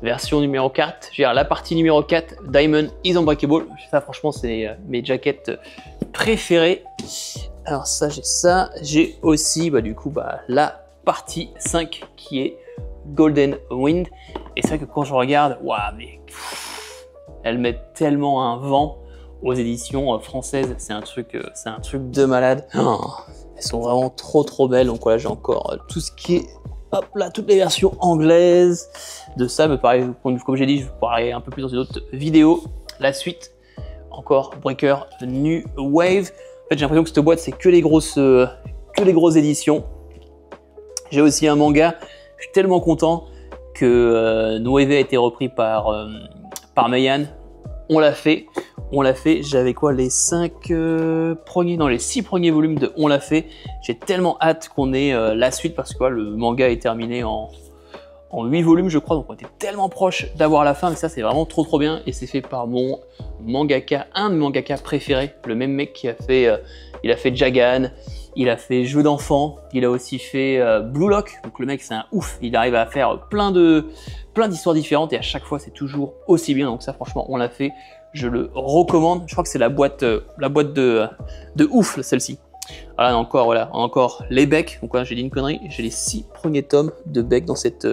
version numéro 4, j'ai la partie numéro 4, Diamond is Unbreakable. Ça franchement c'est mes jaquettes préférées. Alors ça j'ai ça, j'ai aussi du coup la partie 5 qui est Golden Wind. Et c'est vrai que quand je regarde, waouh, mais elles mettent tellement un vent aux éditions françaises, c'est un truc de malade. Oh, elles sont vraiment trop belles. Donc voilà, j'ai encore tout ce qui est, hop là, toutes les versions anglaises de ça. Mais pareil, comme j'ai dit, je vous parlerai un peu plus dans une autre vidéo. La suite, encore Breaker New Wave. En fait, j'ai l'impression que cette boîte, c'est que les grosses éditions. J'ai aussi un manga. Je suis tellement content que No Wave a été repris par Meian. On l'a fait. J'avais quoi, les 6 premiers volumes de On l'a fait. J'ai tellement hâte qu'on ait la suite parce que le manga est terminé en 8 volumes, je crois. Donc on était tellement proche d'avoir la fin. Mais ça, c'est vraiment trop bien. Et c'est fait par mon mangaka, un de mes mangaka préférés. Le même mec qui a fait, il a fait Jagan. Il a fait Jeux d'enfants, il a aussi fait Blue Lock, donc le mec c'est un ouf, il arrive à faire plein d'histoires différentes et à chaque fois c'est toujours aussi bien, donc ça franchement on l'a fait, je le recommande. Je crois que c'est la boîte de ouf celle-ci. Voilà, encore les Beck, donc voilà, j'ai dit une connerie, j'ai les 6 premiers tomes de Beck dans cette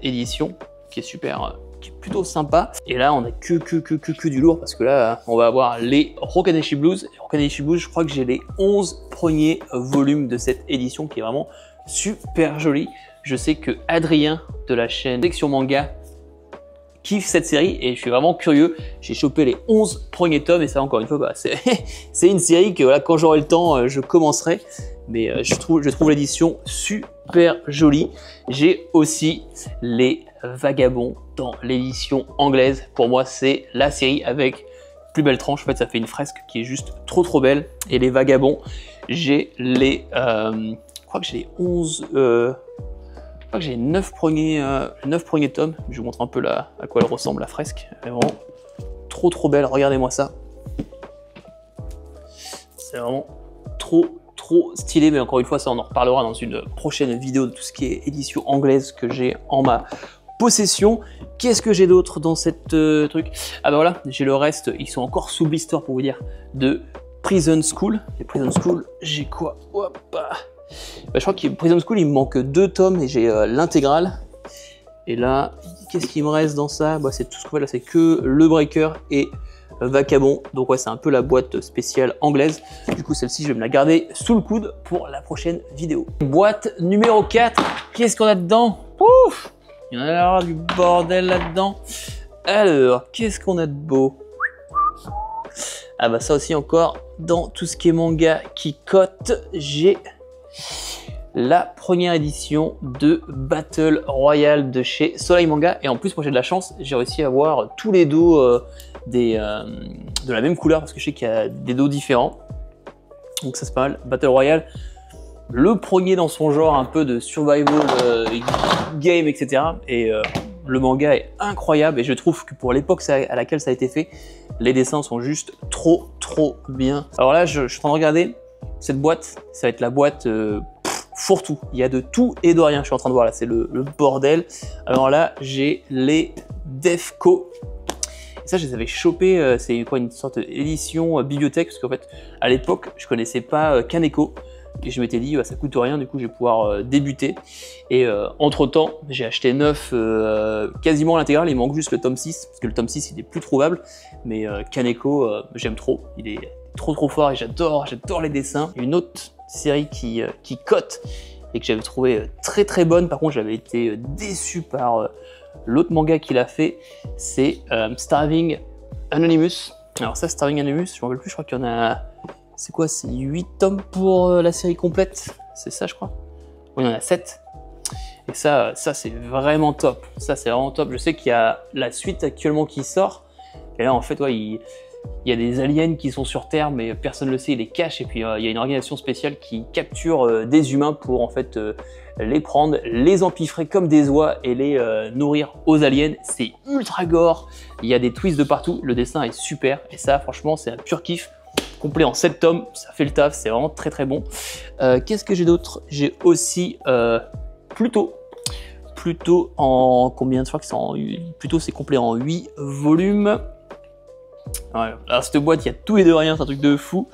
édition qui est super, qui est plutôt sympa. Et là on a que du lourd parce que là on va avoir les Rokkaneshi Blues. Rokkaneshi Blues, je crois que j'ai les 11 premiers volumes de cette édition qui est vraiment super jolie. Je sais que Adrien de la chaîne Section Manga kiffe cette série et je suis vraiment curieux. J'ai chopé les 11 premiers tomes et ça encore une fois c'est une série que voilà, quand j'aurai le temps je commencerai. Mais je trouve l'édition super jolie. J'ai aussi les Vagabonds dans l'édition anglaise. Pour moi, c'est la série avec plus belle tranche. En fait, ça fait une fresque qui est juste trop belle. Et les Vagabonds, j'ai les... je crois que j'ai les 11... je crois que j'ai les 9 premiers tomes. Je vous montre un peu à quoi elle ressemble, la fresque. Elle est vraiment trop belle. Regardez-moi ça. C'est vraiment trop stylé, mais encore une fois ça on en reparlera dans une prochaine vidéo de tout ce qui est édition anglaise que j'ai en ma possession. Qu'est-ce que j'ai d'autre dans cette truc? Ah bah voilà, j'ai le reste, ils sont encore sous blister pour vous dire, de Prison School. Et Prison School, j'ai quoi? Hop, je crois que Prison School il me manque 2 tomes et j'ai l'intégrale. Et là qu'est-ce qu'il me reste dans ça? Bah, c'est tout ce qu'on fait là, c'est que le breaker et Vacabon. Donc ouais, c'est un peu la boîte spéciale anglaise. Du coup, celle-ci, je vais me la garder sous le coude pour la prochaine vidéo. Boîte numéro 4. Qu'est-ce qu'on a dedans? Ouf, il y en a du bordel là-dedans. Alors, qu'est-ce qu'on a de beau? Ah bah ça aussi encore, dans tout ce qui est manga qui cote, j'ai la première édition de Battle Royale de chez Soleil Manga. Et en plus, moi j'ai de la chance, j'ai réussi à avoir tous les dos de la même couleur, parce que je sais qu'il y a des dos différents. Donc ça c'est pas mal. Battle Royale, le premier dans son genre un peu de survival game, etc. Et le manga est incroyable et je trouve que pour l'époque à laquelle ça a été fait, les dessins sont juste trop bien. Alors là, je suis en train de regarder cette boîte, ça va être la boîte fourre-tout. Il y a de tout et de rien, je suis en train de voir là, c'est le bordel. Alors là, j'ai les Defco. Et ça, je les avais chopés, c'est quoi, une sorte d'édition bibliothèque, parce qu'en fait, à l'époque, je connaissais pas Kaneko. Et je m'étais dit, bah, ça coûte rien, du coup, je vais pouvoir débuter. Et entre-temps, j'ai acheté neuf quasiment l'intégrale. Il manque juste le tome 6, parce que le tome 6, il est plus trouvable. Mais Kaneko, j'aime trop. Il est trop fort et j'adore les dessins. Une autre série qui cote et que j'avais trouvé très bonne. Par contre, j'avais été déçu par l'autre manga qu'il a fait. C'est Starving Anonymous. Alors ça, Starving Anonymous, je ne me rappelle plus, je crois qu'il y en a... C'est quoi? C'est 8 tomes pour la série complète? C'est ça, je crois? Oui, il y en a 7. Et ça c'est vraiment top. Ça, c'est vraiment top. Je sais qu'il y a la suite actuellement qui sort. Et là, en fait, ouais, il y a des aliens qui sont sur Terre, mais personne ne le sait, ils les cachent. Et puis, il y a une organisation spéciale qui capture des humains pour, en fait, les prendre, les empiffrer comme des oies et les nourrir aux aliens. C'est ultra gore. Il y a des twists de partout. Le dessin est super. Et ça, franchement, c'est un pur kiff. Complet en 7 tomes, ça fait le taf, c'est vraiment très bon. Qu'est-ce que j'ai d'autre? J'ai aussi Pluto en combien de fois que c'est en Pluto, c'est complet en 8 volumes. Ouais, alors cette boîte, il y a tout et de rien, c'est un truc de fou.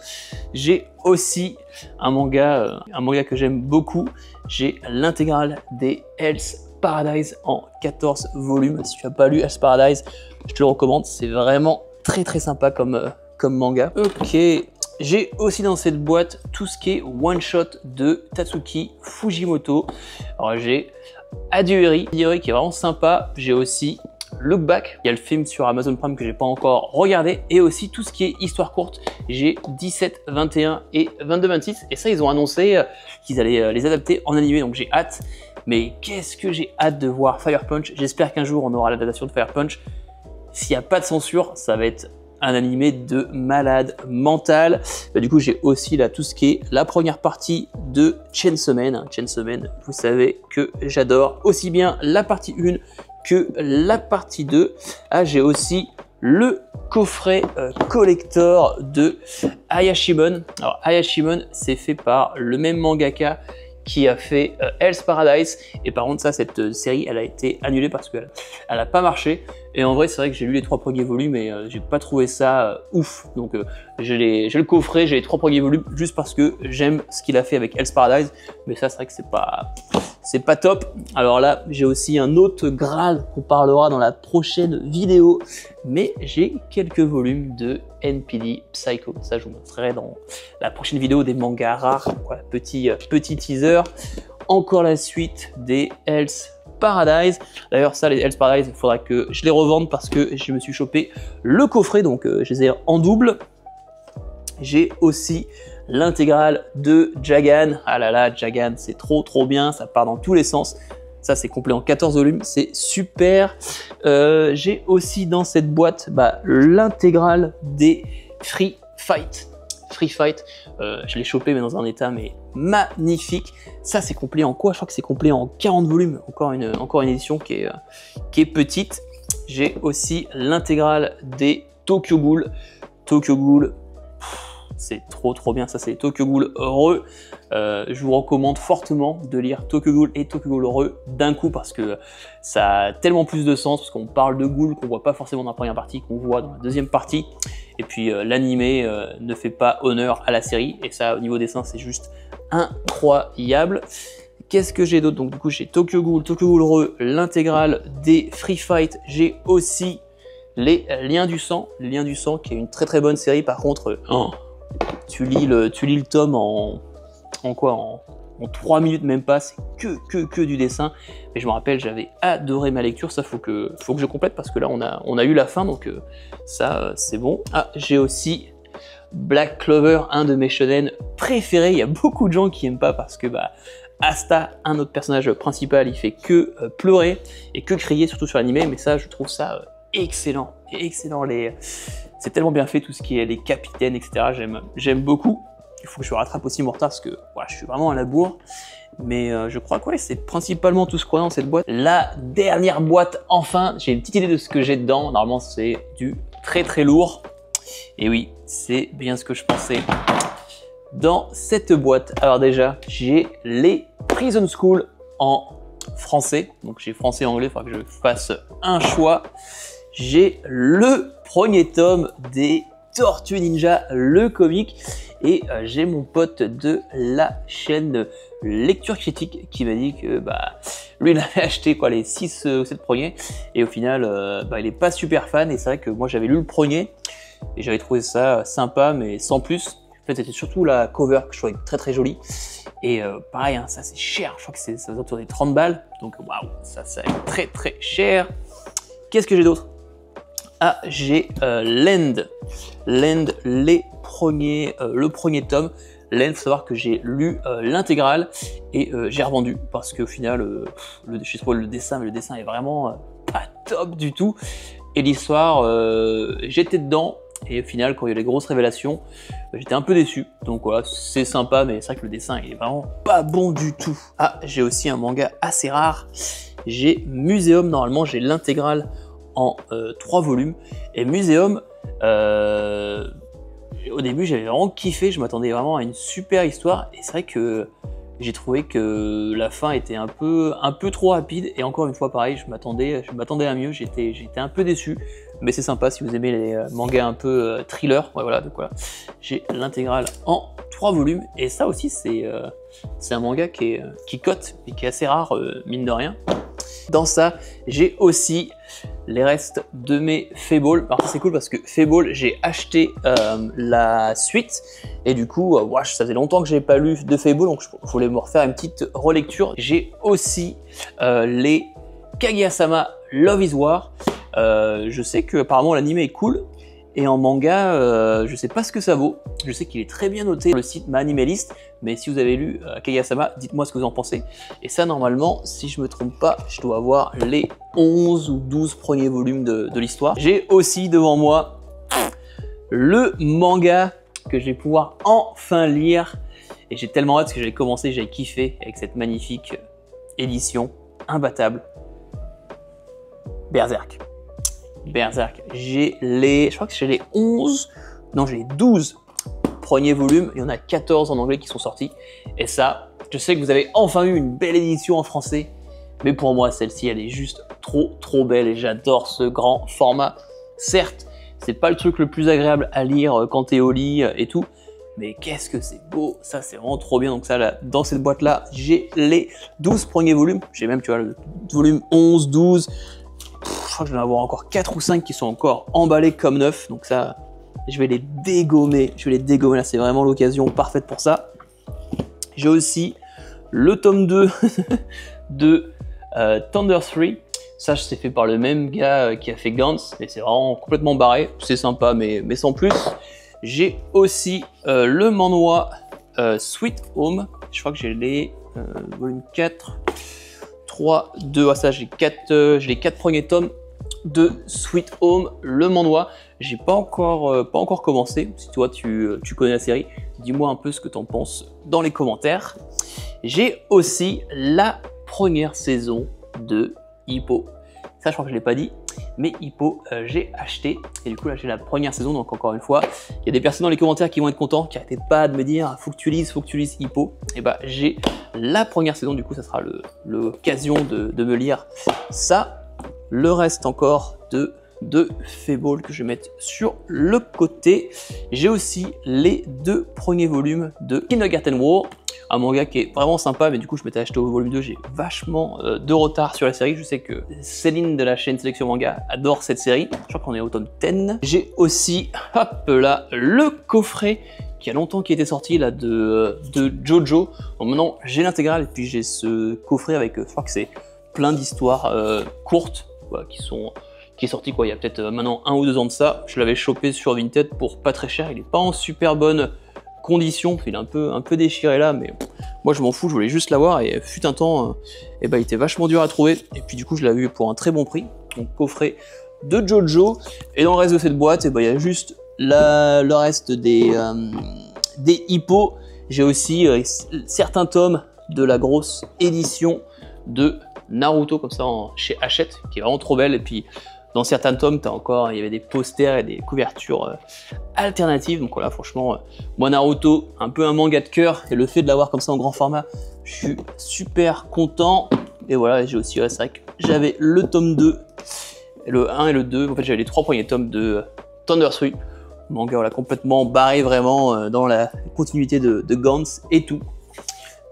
J'ai aussi un manga que j'aime beaucoup. J'ai l'intégrale des Hell's Paradise en 14 volumes. Si tu n'as pas lu Hell's Paradise, je te le recommande, c'est vraiment très sympa comme manga. Ok, j'ai aussi dans cette boîte tout ce qui est one shot de Tatsuki Fujimoto. Alors j'ai Adieu qui est vraiment sympa. J'ai aussi Look Back, il y a le film sur Amazon Prime que j'ai pas encore regardé, et aussi tout ce qui est histoire courte. J'ai 17, 21 et 22-26, et ça ils ont annoncé qu'ils allaient les adapter en animé, donc j'ai hâte. Mais qu'est-ce que j'ai hâte de voir Fire Punch. J'espère qu'un jour on aura l'adaptation de Fire Punch. S'il n'y a pas de censure, ça va être un animé de malade mental. Bah, du coup, j'ai aussi là tout ce qui est la première partie de Chainsaw Man. Chainsaw Man, vous savez que j'adore aussi bien la partie 1 que la partie 2. Ah, j'ai aussi le coffret collector de Hayashimon. Alors, Hayashimon, c'est fait par le même mangaka qui a fait Hell's Paradise, et par contre ça, cette série elle a été annulée parce qu'elle n'a pas marché. Et en vrai c'est vrai que j'ai lu les 3 premiers volumes et j'ai pas trouvé ça ouf, donc j'ai le coffret, j'ai les 3 premiers volumes juste parce que j'aime ce qu'il a fait avec Hell's Paradise, mais ça c'est vrai que c'est pas top. Alors là j'ai aussi un autre Graal qu'on parlera dans la prochaine vidéo, mais j'ai quelques volumes de NPD Psycho, ça je vous montrerai dans la prochaine vidéo des mangas rares. Voilà, petit teaser. Encore la suite des Hell's Paradise. D'ailleurs ça, les Hell's Paradise, il faudra que je les revende parce que je me suis chopé le coffret, donc je les ai en double. J'ai aussi l'intégrale de Jagan. Ah là là, Jagan, c'est trop bien, ça part dans tous les sens. Ça, c'est complet en 14 volumes, c'est super. J'ai aussi dans cette boîte l'intégrale des Free Fight. Je l'ai chopé mais dans un état magnifique. Ça, c'est complet en quoi? Je crois que c'est complet en 40 volumes. Encore une édition qui est petite. J'ai aussi l'intégrale des Tokyo Ghoul. Tokyo Ghoul, c'est trop bien. Ça, c'est Tokyo Ghoul Re. Je vous recommande fortement de lire Tokyo Ghoul et Tokyo Ghoul Re d'un coup parce que ça a tellement plus de sens, parce qu'on parle de Ghoul qu'on voit pas forcément dans la première partie, qu'on voit dans la deuxième partie. Et puis l'animé ne fait pas honneur à la série, et ça au niveau dessin c'est juste incroyable. Qu'est-ce que j'ai d'autre? Donc du coup j'ai Tokyo Ghoul Re, l'intégrale des Free Fight. J'ai aussi les Liens du Sang, qui est une très bonne série. Par contre, tu lis le tome en 3 minutes même pas, c'est que du dessin. Mais je me rappelle, j'avais adoré ma lecture. Ça faut que je complète parce que là on a eu la fin, donc ça c'est bon. Ah, j'ai aussi Black Clover, un de mes shonen préférés. Il y a beaucoup de gens qui aiment pas parce que Asta, un autre personnage principal, il fait que pleurer et que crier, surtout sur l'anime. Mais ça, je trouve ça excellent, c'est tellement bien fait, tout ce qui est les capitaines, etc. J'aime beaucoup. Il faut que je rattrape aussi mon retard parce que voilà, je suis vraiment à la bourre. Mais je crois que ouais, c'est principalement tout ce qu'on a dans cette boîte. La dernière boîte, enfin, j'ai une petite idée de ce que j'ai dedans. Normalement, c'est du très lourd. Et oui, c'est bien ce que je pensais. Dans cette boîte, alors déjà, j'ai les Prison School en français. Donc j'ai français et anglais, il faudra que je fasse un choix. J'ai le premier tome des Tortues Ninja, le comic. Et j'ai mon pote de la chaîne Lecture Critique qui m'a dit que lui il avait acheté les 6 ou 7 premiers. Et au final, il est pas super fan. Et c'est vrai que moi j'avais lu le premier et j'avais trouvé ça sympa, mais sans plus. En fait, c'était surtout la cover que je trouvais très jolie. Et pareil, hein, ça c'est cher. Je crois que ça va autour des 30 balles. Donc waouh, ça est très cher. Qu'est-ce que j'ai d'autre? Ah, j'ai Land, le premier tome. Land, faut savoir que j'ai lu l'intégrale et j'ai revendu parce qu'au final, je trouve le dessin est vraiment pas top du tout. Et l'histoire, j'étais dedans. Et au final, quand il y a les grosses révélations, j'étais un peu déçu. Donc voilà, c'est sympa, mais c'est vrai que le dessin, il est vraiment pas bon du tout. Ah, j'ai aussi un manga assez rare. J'ai Muséum, normalement, j'ai l'intégrale en 3 volumes. Et Muséum, au début, j'avais vraiment kiffé. Je m'attendais vraiment à une super histoire. Et c'est vrai que j'ai trouvé que la fin était un peu trop rapide. Et encore une fois, pareil, je m'attendais à mieux. J'étais un peu déçu. Mais c'est sympa si vous aimez les mangas un peu thriller. Ouais, voilà, donc voilà. J'ai l'intégrale en 3 volumes. Et ça aussi, c'est un manga qui cote et qui est assez rare, mine de rien. Dans ça, j'ai aussi les restes de mes Fable. Alors c'est cool parce que Fable, j'ai acheté la suite. Et du coup, ça faisait longtemps que je n'avais pas lu de Fable. Donc je voulais me refaire une petite relecture. J'ai aussi les Kaguya-sama Love is War. Je sais que apparemment l'anime est cool et en manga je sais pas ce que ça vaut. Je sais qu'il est très bien noté sur le site MAnimalist, mais si vous avez lu Kaguya-sama, dites-moi ce que vous en pensez. Et ça, normalement, si je me trompe pas, je dois avoir les 11 ou 12 premiers volumes de l'histoire. J'ai aussi devant moi le manga que je vais pouvoir enfin lire et j'ai tellement hâte parce que j'avais commencé, j'avais kiffé avec cette magnifique édition imbattable. Berserk, je crois que j'ai les 11, non j'ai les 12 premiers volumes, il y en a 14 en anglais qui sont sortis, et ça, je sais que vous avez enfin eu une belle édition en français, mais pour moi celle-ci elle est juste trop belle et j'adore ce grand format. Certes, c'est pas le truc le plus agréable à lire quand t'es au lit et tout, mais qu'est-ce que c'est beau, ça c'est vraiment trop bien. Donc ça, là, dans cette boîte là, j'ai les 12 premiers volumes, j'ai même, tu vois, le volume 11, 12, je crois que je vais en avoir encore 4 ou 5 qui sont encore emballés comme neufs. Donc ça, je vais les dégommer. Là, c'est vraiment l'occasion parfaite pour ça. J'ai aussi le tome 2 de Thunder 3. Ça, c'est fait par le même gars qui a fait Gantz. Et c'est vraiment complètement barré. C'est sympa, mais sans plus. J'ai aussi le manhwa Sweet Home. Je crois que j'ai les volume 4. 3, 2, ah ça j'ai les 4 premiers tomes de Sweet Home, le manhwa. J'ai pas encore commencé. Si toi tu connais la série, dis-moi un peu ce que t'en penses dans les commentaires. J'ai aussi la première saison de Hippo. Ça je crois que je l'ai pas dit, mais Hippo j'ai acheté et du coup là j'ai la première saison. Donc encore une fois, il y a des personnes dans les commentaires qui vont être contents, qui n'arrêtent pas de me dire faut que tu lises Hippo. Et bah j'ai la première saison, du coup ça sera l'occasion de me lire ça. Le reste encore de Fable que je vais mettre sur le côté. J'ai aussi les 2 premiers volumes de Kindergarten War. un manga qui est vraiment sympa, mais du coup je m'étais acheté au volume 2, j'ai vachement de retard sur la série. Je sais que Céline de la chaîne Sélection Manga adore cette série, je crois qu'on est au tome 10. J'ai aussi, hop là, le coffret qui a longtemps qui était sorti là de Jojo. Donc maintenant j'ai l'intégrale et puis j'ai ce coffret avec, je crois que c'est plein d'histoires courtes voilà, qui est sorti quoi, il y a peut-être maintenant 1 ou 2 ans de ça. Je l'avais chopé sur Vinted pour pas très cher, il est pas en super bonne condition, il est un peu déchiré là, mais moi je m'en fous, je voulais juste l'avoir et fut un temps, et ben, il était vachement dur à trouver et puis du coup je l'avais eu pour un très bon prix. Donc coffret de Jojo, et dans le reste de cette boîte, et ben, il y a juste le reste des hippos. J'ai aussi certains tomes de la grosse édition de Naruto comme ça chez Hachette, qui est vraiment trop belle, et puis dans certains tomes, il y avait des posters et des couvertures alternatives. Donc voilà, franchement, moi Naruto, un peu un manga de cœur, et le fait de l'avoir comme ça en grand format, je suis super content. Et voilà, j'ai aussi, c'est vrai que j'avais le tome 2, le 1 et le 2, en fait j'avais les 3 premiers tomes de Thunder 3, manga voilà, complètement barré vraiment dans la continuité de Gantz et tout.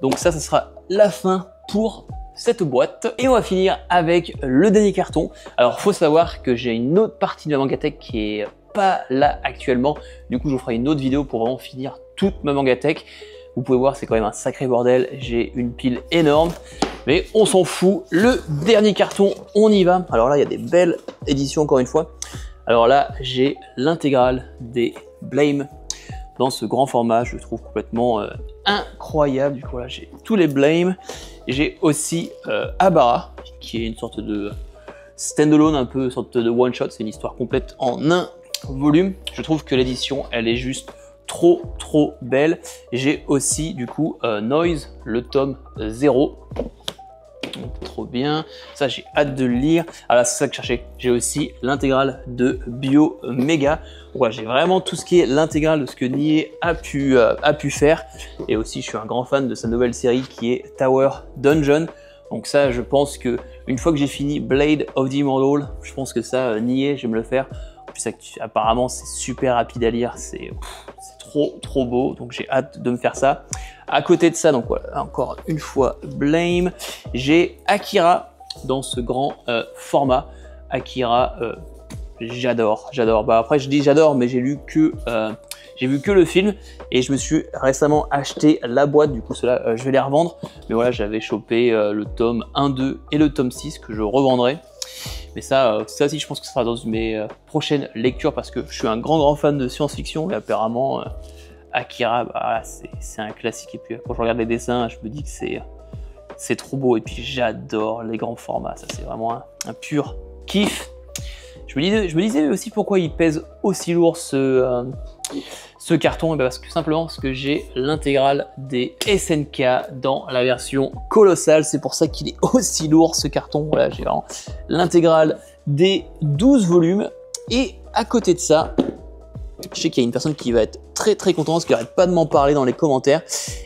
Donc ça sera la fin pour cette boîte. Et on va finir avec le dernier carton. Alors faut savoir que j'ai une autre partie de ma Mangatech qui est pas là actuellement. Du coup je vous ferai une autre vidéo pour vraiment finir toute ma Mangatech. Vous pouvez voir, c'est quand même un sacré bordel. J'ai une pile énorme, mais on s'en fout. Le dernier carton, on y va. Alors là, il y a des belles éditions encore une fois. Alors là, j'ai l'intégrale des Blame dans ce grand format. Je le trouve complètement incroyable. Du coup, là, j'ai tous les Blame. J'ai aussi Abara, qui est une sorte de standalone, un peu sorte de one shot. C'est une histoire complète en un volume. Je trouve que l'édition, elle est juste trop belle. J'ai aussi du coup Noise, le tome 0. Trop bien, ça j'ai hâte de le lire. Ah là, c'est ça que je cherchais. J'ai aussi l'intégrale de Bio Mega. Voilà, j'ai vraiment tout ce qui est l'intégrale de ce que Nie a pu faire. Et aussi, je suis un grand fan de sa nouvelle série qui est Tower Dungeon. Donc ça, je pense que une fois que j'ai fini Blade of the Immortal, je pense que ça, Nie, je vais me le faire. En plus, apparemment, c'est super rapide à lire. C'est trop beau. Donc j'ai hâte de me faire ça. À côté de ça, donc voilà, encore une fois, Blame. J'ai Akira dans ce grand format. Akira, j'adore. Bah après, je dis j'adore, mais j'ai vu que le film et je me suis récemment acheté la boîte. Du coup, cela, je vais les revendre. Mais voilà, j'avais chopé le tome 1, 2 et le tome 6 que je revendrai. Mais ça aussi, je pense que ce sera dans mes prochaines lectures parce que je suis un grand fan de science-fiction et apparemment. Akira, bah, c'est un classique, et puis quand je regarde les dessins, je me dis que c'est trop beau, et puis j'adore les grands formats, ça c'est vraiment un pur kiff. Je me disais aussi pourquoi il pèse aussi lourd ce carton, et bien parce que j'ai l'intégrale des SNK dans la version colossale, c'est pour ça qu'il est aussi lourd ce carton. Voilà, j'ai vraiment l'intégrale des 12 volumes, et à côté de ça, je sais qu'il y a une personne qui va être très contente parce qu'elle n'arrête pas de m'en parler dans les commentaires.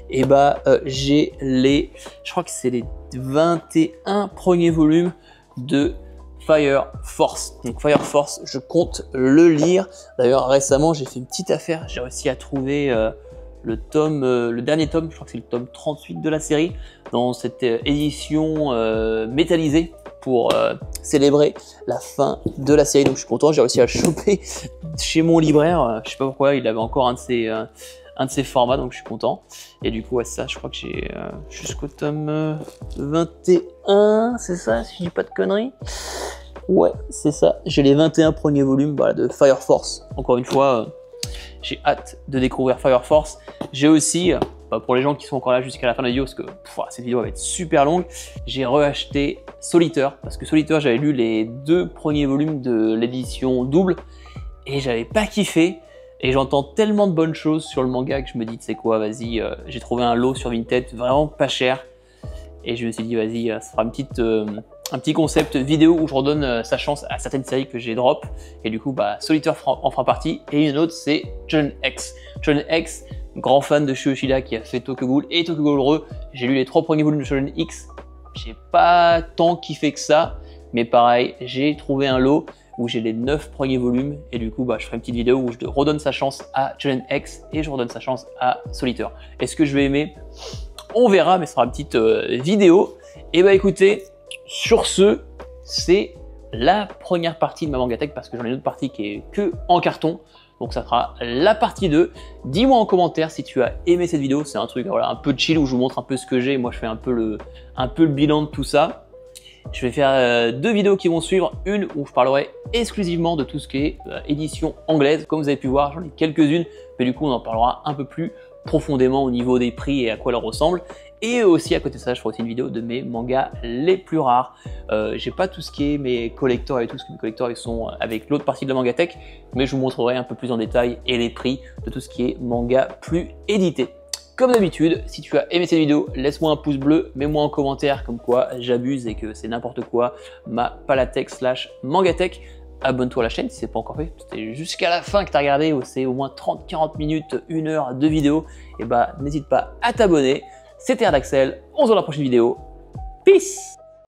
Et bah j'ai je crois que c'est les 21 premiers volumes de Fire Force. Donc Fire Force, je compte le lire. D'ailleurs récemment j'ai fait une petite affaire, j'ai réussi à trouver le dernier tome, je crois que c'est le tome 38 de la série, dans cette édition métallisée pour célébrer la fin de la série. Donc je suis content, j'ai réussi à le choper chez mon libraire. Je sais pas pourquoi, il avait encore un de ses formats, donc je suis content. Et du coup, ouais, ça, je crois que j'ai jusqu'au tome 21, c'est ça, si je dis pas de conneries. Ouais, c'est ça. J'ai les 21 premiers volumes voilà, de Fire Force. Encore une fois, j'ai hâte de découvrir Fire Force. J'ai aussi, pour les gens qui sont encore là jusqu'à la fin de la vidéo, parce que cette vidéo va être super longue, j'ai reacheté Solitaire, parce que Solitaire, j'avais lu les 2 premiers volumes de l'édition double, et j'avais pas kiffé, et j'entends tellement de bonnes choses sur le manga que je me dis, tu sais quoi, vas-y, j'ai trouvé un lot sur Vinted, vraiment pas cher, et je me suis dit, vas-y, ça fera un petit concept vidéo où je redonne sa chance à certaines séries que j'ai drop, et du coup, bah, Solitaire en fera partie, et une autre, c'est Shonen X. Shonen X, grand fan de Shuyoshida qui a fait Tokyo Ghoul et Tokyo Ghoul Re. J'ai lu les 3 premiers volumes de Shonen X. J'ai pas tant kiffé que ça, mais pareil, j'ai trouvé un lot où j'ai les 9 premiers volumes et du coup, bah, je ferai une petite vidéo où je redonne sa chance à Shonen X et je redonne sa chance à Solitaire. Est-ce que je vais aimer? on verra, mais ce sera une petite vidéo. Et bah écoutez, sur ce, c'est la première partie de ma Mangatech parce que j'en ai une autre partie qui est que en carton. Donc ça sera la partie 2. Dis-moi en commentaire si tu as aimé cette vidéo. C'est un truc voilà, un peu chill où je vous montre un peu ce que j'ai. Moi je fais un peu le bilan de tout ça. Je vais faire 2 vidéos qui vont suivre. Une où je parlerai exclusivement de tout ce qui est édition anglaise. Comme vous avez pu voir, j'en ai quelques-unes. Mais du coup on en parlera un peu plus profondément au niveau des prix et à quoi elles ressemblent. Et aussi à côté de ça, je ferai aussi une vidéo de mes mangas les plus rares. J'ai pas tout ce qui est mes collectors et tout, ce que mes collectors ils sont avec l'autre partie de la Mangatech, mais je vous montrerai un peu plus en détail et les prix de tout ce qui est manga plus édité. Comme d'habitude, si tu as aimé cette vidéo, laisse-moi un pouce bleu, mets-moi en commentaire comme quoi j'abuse et que c'est n'importe quoi ma Palatech / Mangatech. Abonne-toi à la chaîne si ce n'est pas encore fait. C'était jusqu'à la fin que tu as regardé, c'est au moins 30-40 minutes, 1 heure de vidéo. Et bah n'hésite pas à t'abonner. C'était Ardaxel, on se voit dans la prochaine vidéo. Peace!